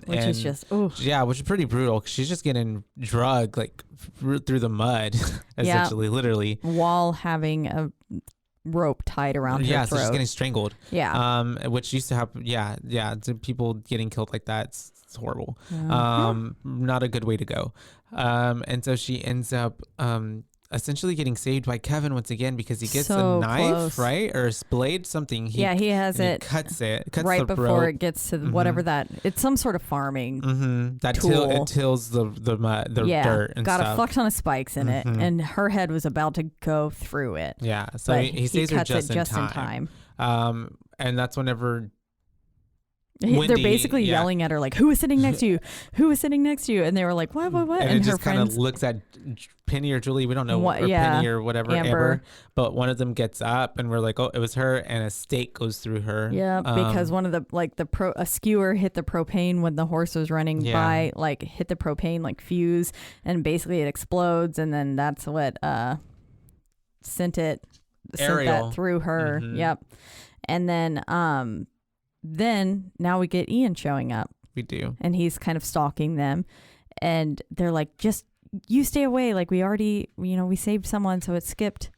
Which is just, ooh. Yeah, which is pretty brutal, because she's just getting drugged like through the mud, essentially, literally. While having a rope tied around her throat. So she's getting strangled. Yeah. Which used to happen. Yeah. To people getting killed like that. It's horrible. Not a good way to go. And so she ends up essentially getting saved by Kevin once again, because he gets a knife, right? Or a blade, something. He has it. He cuts right the before rope. it gets to whatever that. It's some sort of farming that tool. It tills the dirt and got stuff. a fuck ton of spikes in it, and her head was about to go through it. Yeah, so he saves her just in time. And that's whenever They're basically yelling at her like, who is sitting next to you? Who is sitting next to you? And they were like, what? And it just kind of looks at Penny or Julie. We don't know what, or Penny or whatever, Amber. But one of them gets up and we're like, oh, it was her. And a stake goes through her. Yeah, because one of the, like a skewer hit the propane when the horse was running by, like hit the propane, like fuse. And basically it explodes. And then that's what sent that through her. Mm-hmm. Yep. And then now we get Ian showing up. We do. And he's kind of stalking them. And they're like, just, you stay away. Like we already, we saved someone. So it skipped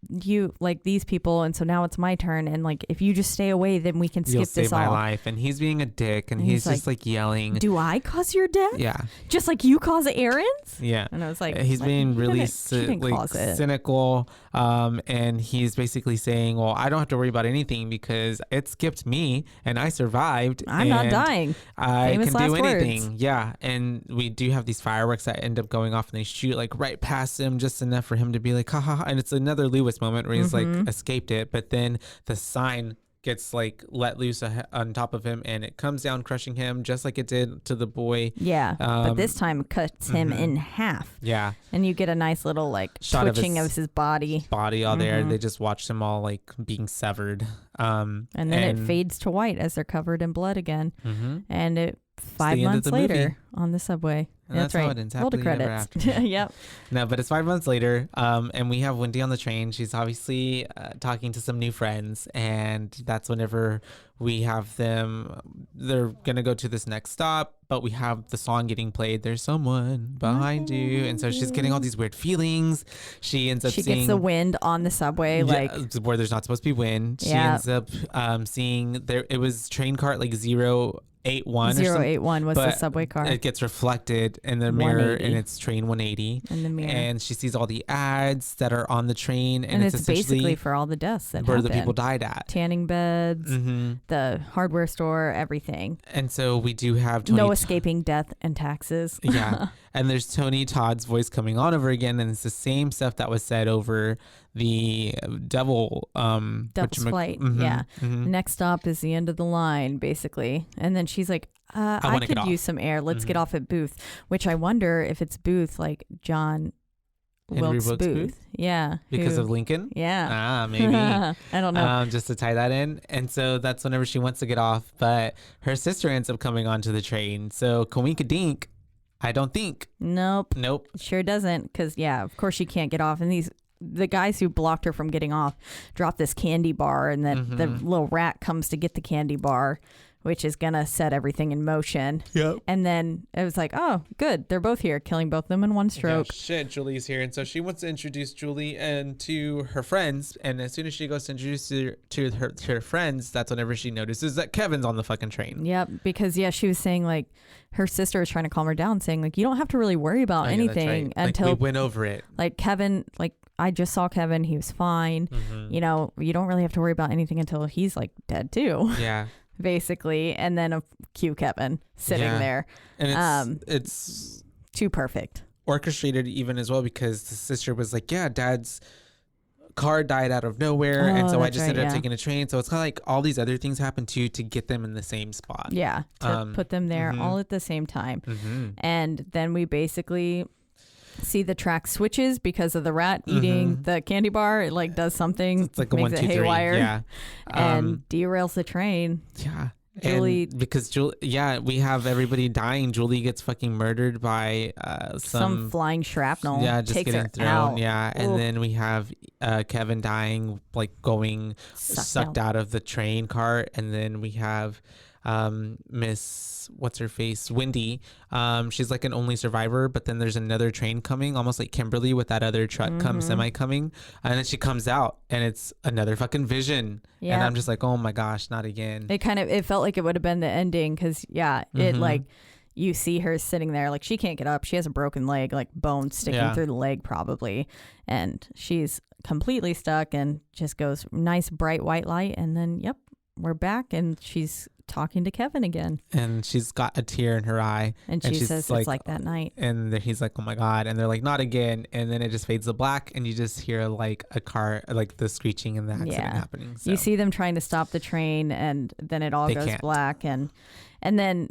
you, like these people. And so now it's my turn. And like, if you just stay away, then we can skip this all. You'll save my life. And he's being a dick. And he's just like yelling. Do I cause your death? Yeah. Just like you cause Aaron's? Yeah. And I was like, he's being really cynical. And he's basically saying, well, I don't have to worry about anything because it skipped me and I survived. I'm not dying. I can do anything. Words. Yeah. And we do have these fireworks that end up going off and they shoot like right past him, just enough for him to be like, ha ha. And it's another Lewis moment where he's like escaped it, but then the sign gets like let loose on top of him and it comes down crushing him just like it did to the boy. But this time cuts him in half. And you get a nice little like shot twitching of his body all there. They just watched him all like being severed, and then it fades to white as they're covered in blood again. And it 5 months later on the subway. And that's right. How it ends. Roll the credits. Yep. No, but it's 5 months later, and we have Wendy on the train. She's obviously talking to some new friends, and that's whenever we have them. They're gonna go to this next stop, but we have the song getting played. There's someone behind you, and so she's getting all these weird feelings. She ends up she gets the wind on the subway, like where there's not supposed to be wind. She ends up seeing there. It was train cart like 081 was the subway car. It gets reflected in the mirror and it's train 180 in the mirror, and she sees all the ads that are on the train, and it's basically for all the deaths that where happened. The people died at tanning beds, the hardware store, everything. And so we do have Tony no escaping death and taxes. And there's Tony Todd's voice coming on over again, and it's the same stuff that was said over the Devil's Flight. Next stop is the end of the line, basically. And then she's like, I could use some air. Let's get off at Booth, which I wonder if it's Booth like John Wilkes Booth. Yeah. Because of Lincoln? Yeah. Maybe. I don't know. Just to tie that in. And so that's whenever she wants to get off, but her sister ends up coming onto the train. So Kawinka Dink, I don't think. Nope. It sure doesn't. Because, of course she can't get off. And the guys who blocked her from getting off dropped this candy bar, and then the little rat comes to get the candy bar, which is going to set everything in motion. Yep. And then it was like, oh, good. They're both here, killing both of them in one stroke. Julie's here. And so she wants to introduce Julie and to her friends. And as soon as she goes to introduce her to her friends, that's whenever she notices that Kevin's on the fucking train. Yep. Because, she was saying, like, her sister was trying to calm her down, saying, like, you don't have to really worry about anything until we went over it. Like, Kevin, like, I just saw Kevin. He was fine. You don't really have to worry about anything until he's, like, dead, too. Yeah. Basically, and then a cute Kevin sitting there, and it's too perfect, orchestrated even as well, because the sister was like, Dad's car died out of nowhere, and so I just ended up taking a train. So it's kind of like all these other things happen too to get them in the same spot, to put them there all at the same time. And then we basically see the track switches because of the rat eating the candy bar. It like does something. It's like makes a 1, 2, 3. Haywire, and derails the train. Julie, and because we have everybody dying. Julie gets fucking murdered by some flying shrapnel. Just getting thrown. And then we have Kevin dying, like going sucked out of the train cart, and then we have Miss what's her face, Wendy. She's like an only survivor, but then there's another train coming, almost like Kimberly with that other truck semi coming, and then she comes out and it's another fucking vision. And I'm just like, oh my gosh, not again. It felt like it would have been the ending, because it like you see her sitting there, like she can't get up, she has a broken leg, like bone sticking through the leg probably, and she's completely stuck, and just goes nice bright white light, and then we're back, and she's talking to Kevin again. And she's got a tear in her eye. And she says it's like that night. And he's like, oh my God. And they're like, not again. And then it just fades to black and you just hear like a car, like the screeching and the accident happening. So. You see them trying to stop the train and then it all goes black. And then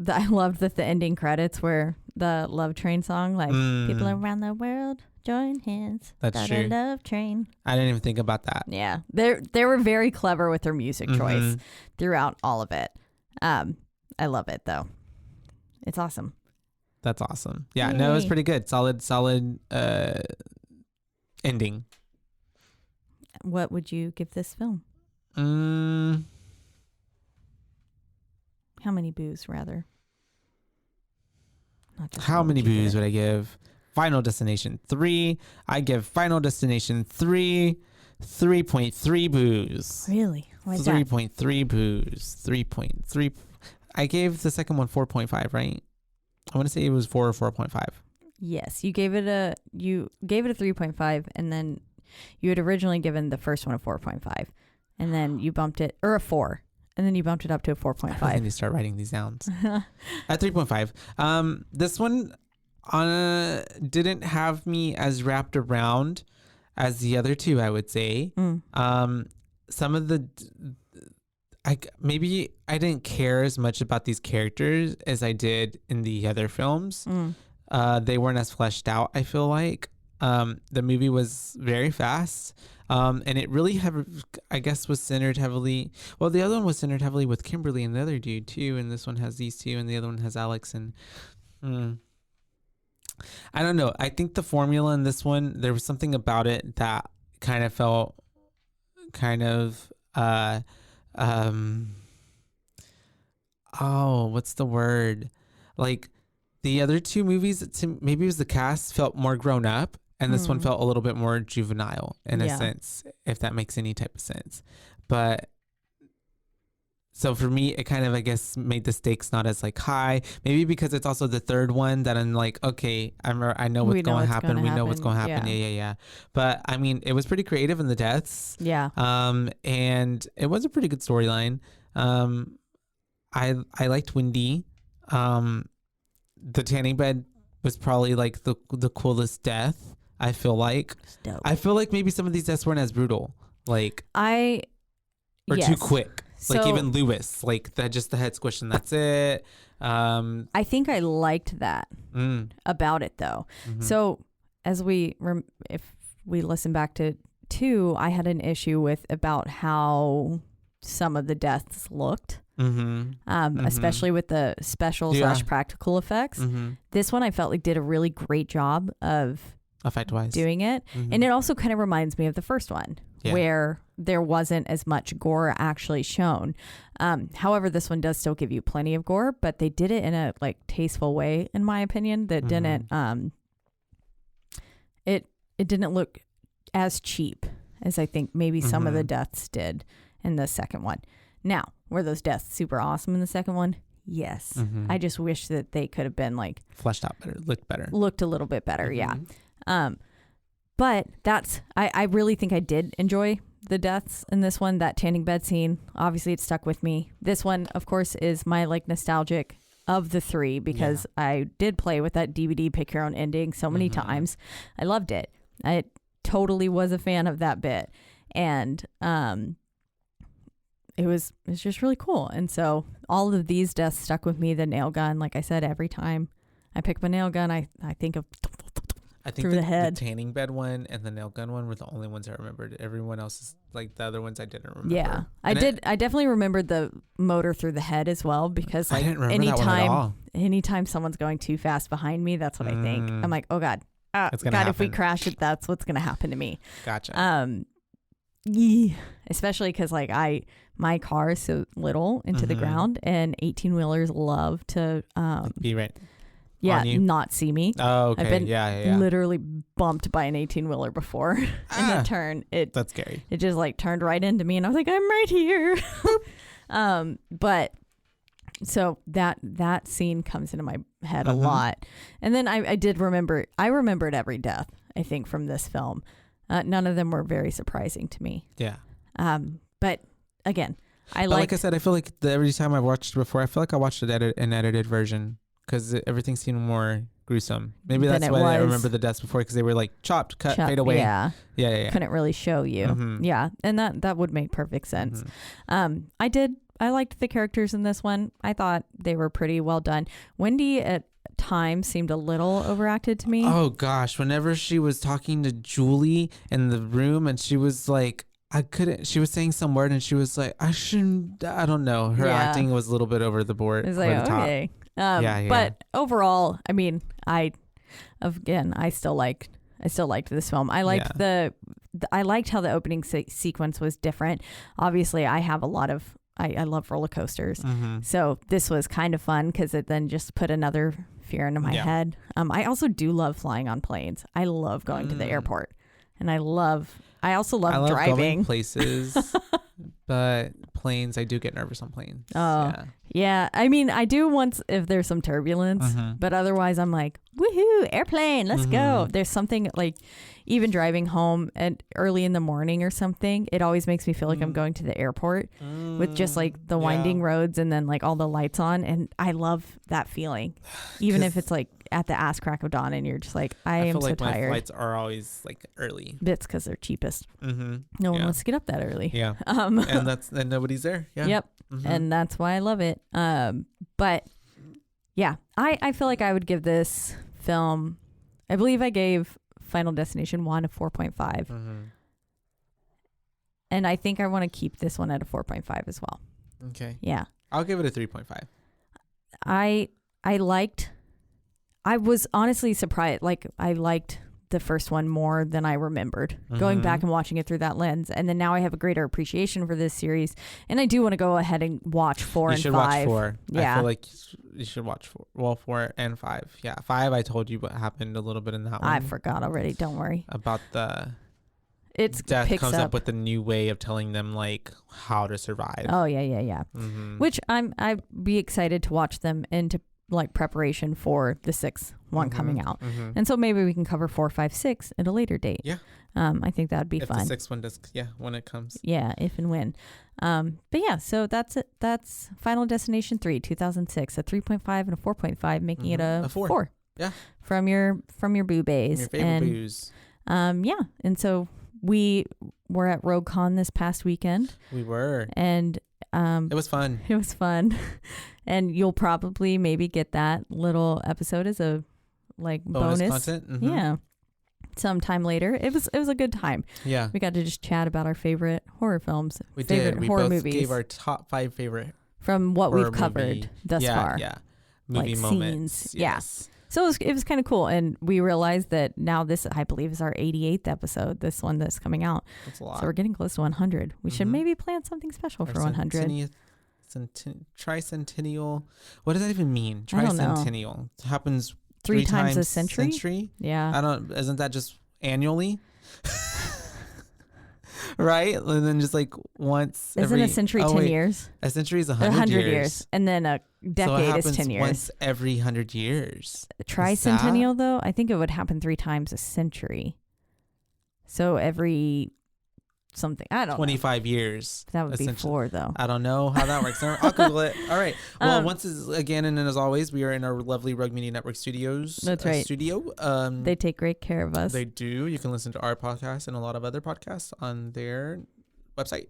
I loved that the ending credits were the Love Train song, like people around the world join hands. That's true. Love Train. I didn't even think about that. Yeah, they were very clever with their music choice throughout all of it. I love it though. It's awesome. That's awesome. Yeah, no, it was pretty good. Solid ending. What would you give this film? How many boos, rather? How many boos would I give? Final Destination 3. I give Final Destination 3 3.3 boos. Really? Why is that? 3.3 boos. 3.3. I gave the second one 4.5, right? I want to say it was 4 or 4.5. Yes, you gave it a 3.5, and then you had originally given the first one a 4.5, and then you bumped it, or a 4. And then you bumped it up to a 4.5. I need to start writing these down. At 3.5. This one didn't have me as wrapped around as the other two, I would say. Some of the... maybe I didn't care as much about these characters as I did in the other films. They weren't as fleshed out, I feel like. The movie was very fast. And it really was centered heavily. Well, the other one was centered heavily with Kimberly and the other dude too. And this one has these two, and the other one has Alex. And I don't know. I think the formula in this one, there was something about it that kind of felt what's the word? Like the other two movies, maybe it was the cast, felt more grown up. And this one felt a little bit more juvenile in a sense, if that makes any type of sense. But so for me, it kind of, I guess, made the stakes not as like high. Maybe because it's also the third one that I'm like, okay, I know what's going to happen. We know what's going to happen. Yeah. But I mean, it was pretty creative in the deaths. Yeah. And it was a pretty good storyline. I liked Wendy. The tanning bed was probably like the coolest death. I feel like maybe some of these deaths weren't as brutal, like too quick. Like even Lewis, like that, just the head squish and that's it. I think I liked that about it though. So as if we listen back to 2, I had an issue with about how some of the deaths looked. Especially with the special / practical effects. This one I felt like did a really great job of effect-wise doing it. And it also kind of reminds me of the first one where there wasn't as much gore actually shown. However, this one does still give you plenty of gore, but they did it in a like tasteful way, in my opinion, that didn't it didn't look as cheap as I think maybe some of the deaths did in the second one. Now, were those deaths super awesome in the second one? Yes. I just wish that they could have been like fleshed out better, looked a little bit better. Yeah. But I really think I did enjoy the deaths in this one. That tanning bed scene, obviously it stuck with me. This one, of course, is my like nostalgic of the 3 because I did play with that DVD pick your own ending so many times. I loved it. I totally was a fan of that bit. And, it's just really cool. And so all of these deaths stuck with me. The nail gun, like I said, every time I pick up a nail gun, I think of through the head. The tanning bed one and the nail gun one were the only ones I remembered. Everyone else is like the other ones I didn't remember. Yeah, I definitely remembered the motor through the head as well because like I didn't remember that one at all. Anytime someone's going too fast behind me, that's what I think. I'm like, oh God, if we crash it, that's what's gonna happen to me. Gotcha. Especially because like my car is so little into the ground, and 18-wheelers love to be right. Yeah, not see me. Oh, okay. I've been literally bumped by an 18-wheeler before in a turn. That's scary. It just like turned right into me, and I was like, I'm right here. But so that scene comes into my head a lot, and then I remembered every death I think from this film. None of them were very surprising to me. Yeah. But again, Like I said, I feel like every time I've watched it before, I feel like I watched an edited version because everything seemed more gruesome. Maybe that's why I remember the deaths before, because they were like chopped, cut, fade away. Yeah. Yeah. Couldn't really show you. Mm-hmm. Yeah. And that would make perfect sense. Mm-hmm. I liked the characters in this one. I thought they were pretty well done. Wendy at times seemed a little overacted to me. Oh gosh, whenever she was talking to Julie in the room and she was like, she was saying some word and she was like, I don't know. Her acting was a little bit over the board. It was like, okay. But overall, I mean, I still liked this film. I liked I liked how the opening sequence was different. Obviously, I love roller coasters. Mm-hmm. So this was kind of fun because it then just put another fear into my head. I also do love flying on planes. I love going to the airport, and I also love driving going places. But planes, I do get nervous on planes. Oh, yeah. I mean, I do once if there's some turbulence, but otherwise I'm like, woohoo, airplane, let's go. There's something like, even driving home and early in the morning or something, it always makes me feel like I'm going to the airport with just like the winding roads and then like all the lights on. And I love that feeling, even if it's like at the ass crack of dawn and you're just like, I am so tired. My flights are always like early. It's because they're cheapest. No one wants to get up that early. Yeah. And nobody's there. Yeah. Yep. And that's why I love it. But yeah, I feel like I would give this film, I believe I gave Final Destination 1 a 4.5. And I think I want to keep this one at a 4.5 as well. Okay. Yeah. I'll give it a 3.5. I was honestly surprised. Like, I liked the first one more than I remembered going back and watching it through that lens. And then now I have a greiter appreciation for this series. And I do want to go ahead and watch 4 and 5. You should watch 4. Yeah. I feel like you should watch 4. Well, 4 and 5. Yeah. 5, I told you what happened a little bit in that one. I forgot already. Don't worry. About it's death comes up with a new way of telling them like how to survive. Oh, yeah. Which I'd be excited to watch them into like preparation for the 6th one coming out. And so maybe we can cover 4, 5, 6 at a later date. Yeah. I think that would be fun. If the 6th one does, when it comes. Yeah, if and when. But yeah, so that's it. That's Final Destination 3, 2006, a 3.5 and a 4.5, making it a 4. Yeah. From your BooBaes. Your favorite booze. Yeah. And so we were at RogueCon this past weekend. We were. And it was fun. It was fun. And you'll probably maybe get that little episode as a like bonus content. Yeah. Sometime later. It was a good time. Yeah. We got to just chat about our favorite horror films. We favorite did. We horror both movies gave our top 5 favorite from what we've covered thus far. Yeah. Movie like moments. Scenes. Yes. Yeah. So it was kind of cool. And we realized that now this, I believe, is our 88th episode, this one that's coming out. That's a lot. So we're getting close to 100. We should maybe plan something special for 100. Tricentennial. What does that even mean? Tricentennial. It happens 3 times a century? Yeah. Isn't that just annually? Right? And then just like once Isn't a century 10 years? A century is 100 years. And then a decade is 10 years. Once every 100 years. Tricentennial though, I think it would happen 3 times a century. So every something, I don't know. 25 years. That would be 4 though. I don't know how that works. I'll Google it. All right. Well, once again, and as always, we are in our lovely Rogue Media Network studios. That's right. Studio. They take great care of us. They do. You can listen to our podcast and a lot of other podcasts on their website.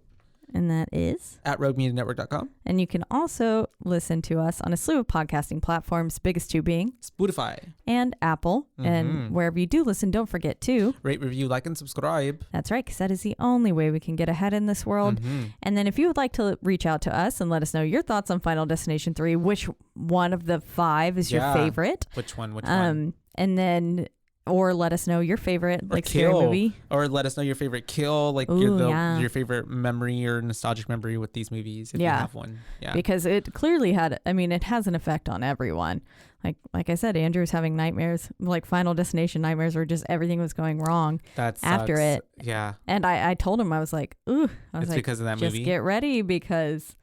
And that is? At roguemedianetwork.com. And you can also listen to us on a slew of podcasting platforms, biggest 2 being Spotify and Apple. And wherever you do listen, don't forget to rate, review, like, and subscribe. That's right, because that is the only way we can get ahead in this world. And then if you would like to reach out to us and let us know your thoughts on Final Destination 3, which one of the 5 is your favorite? Which one? And then... Or let us know your favorite scary movie. Or let us know your favorite kill, your favorite memory or nostalgic memory with these movies if you have one. Yeah. Because it clearly it has an effect on everyone. Like I said, Andrew's having nightmares, like Final Destination nightmares where just everything was going wrong after it. Yeah. And I told him, I was like, ooh. It's because of that movie. Just get ready because,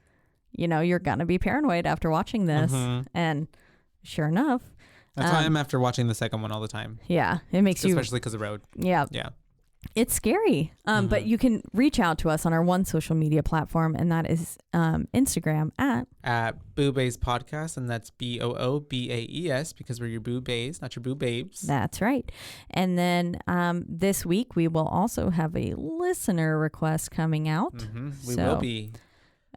you're going to be paranoid after watching this. And sure enough. That's why I'm after watching the second one all the time. Yeah, it makes you... Especially because of Road. Yeah. Yeah. It's scary. But you can reach out to us on our one social media platform, and that is Instagram at BooBaes Podcast, and that's BOOBAES because we're your BooBaes, not your BooBabes. That's right. And then this week we will also have a listener request coming out. We will be.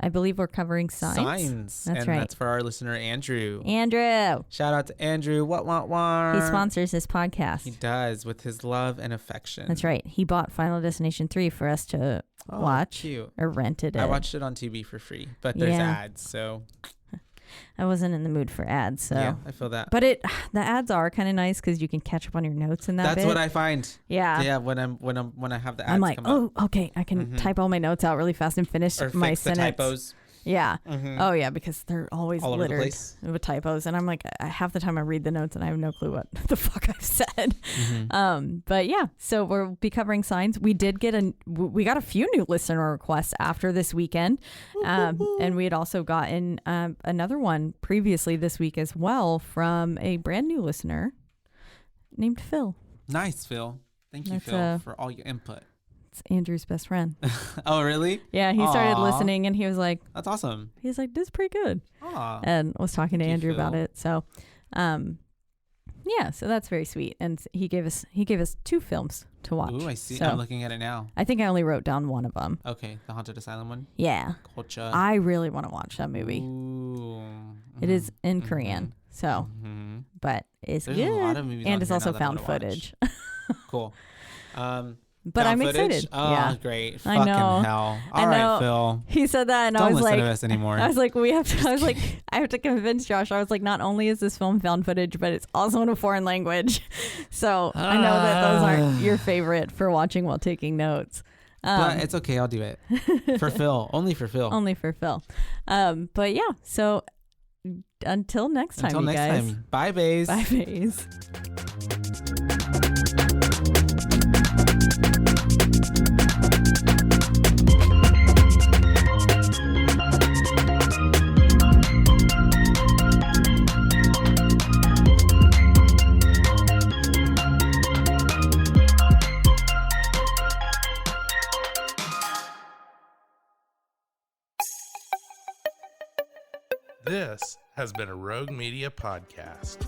I believe we're covering signs. That's right. That's for our listener, Andrew. Shout out to Andrew. What? He sponsors this podcast. He does, with his love and affection. That's right. He bought Final Destination 3 for us to watch. Cute. Or rented it. I watched it on TV for free, but there's ads, so... I wasn't in the mood for ads, so yeah, I feel that. But the ads are kind of nice because you can catch up on your notes in that. That's what I find. Yeah. When I have the ads, I'm like, come up. Okay, I can type all my notes out really fast and finish my fix sentence. The typos. Yeah. Oh yeah, because they're always all littered over the place with typos, and I'm like, half the time I read the notes and I have no clue what the fuck I've said. But yeah, so we'll be covering signs. We got a few new listener requests after this weekend, and we had also gotten another one previously this week as well from a brand new listener named Phil. Nice, Phil. Thank you, Phil, for all your input. Andrew's best friend. Oh, really? Yeah, he started listening and he was like, that's awesome. He's like, this is pretty good. Aww. And was talking to Andrew about it. So, yeah, so that's very sweet. And he gave us 2 films to watch. Ooh, I see. So I'm looking at it now. I think I only wrote down one of them. Okay, the Haunted Asylum one? Yeah. Gotcha. I really want to watch that movie. Ooh. It is in Korean. So, but it's There's good. a lot of movies and on it's here also now that I found wanna footage. Cool. But I'm excited. Oh, yeah. great. I know. Fucking hell. All right, Phil. He said that and Don't I was listen like, to us anymore. I was like, I have to convince Josh. I was like, not only is this film found footage, but it's also in a foreign language. So I know that those aren't your favorite for watching while taking notes. But it's okay. I'll do it. For Phil. Only for Phil. Only for Phil. But yeah, so until next time, you guys. Bye, Baes. Bye, Baes. This has been a Rogue Media podcast.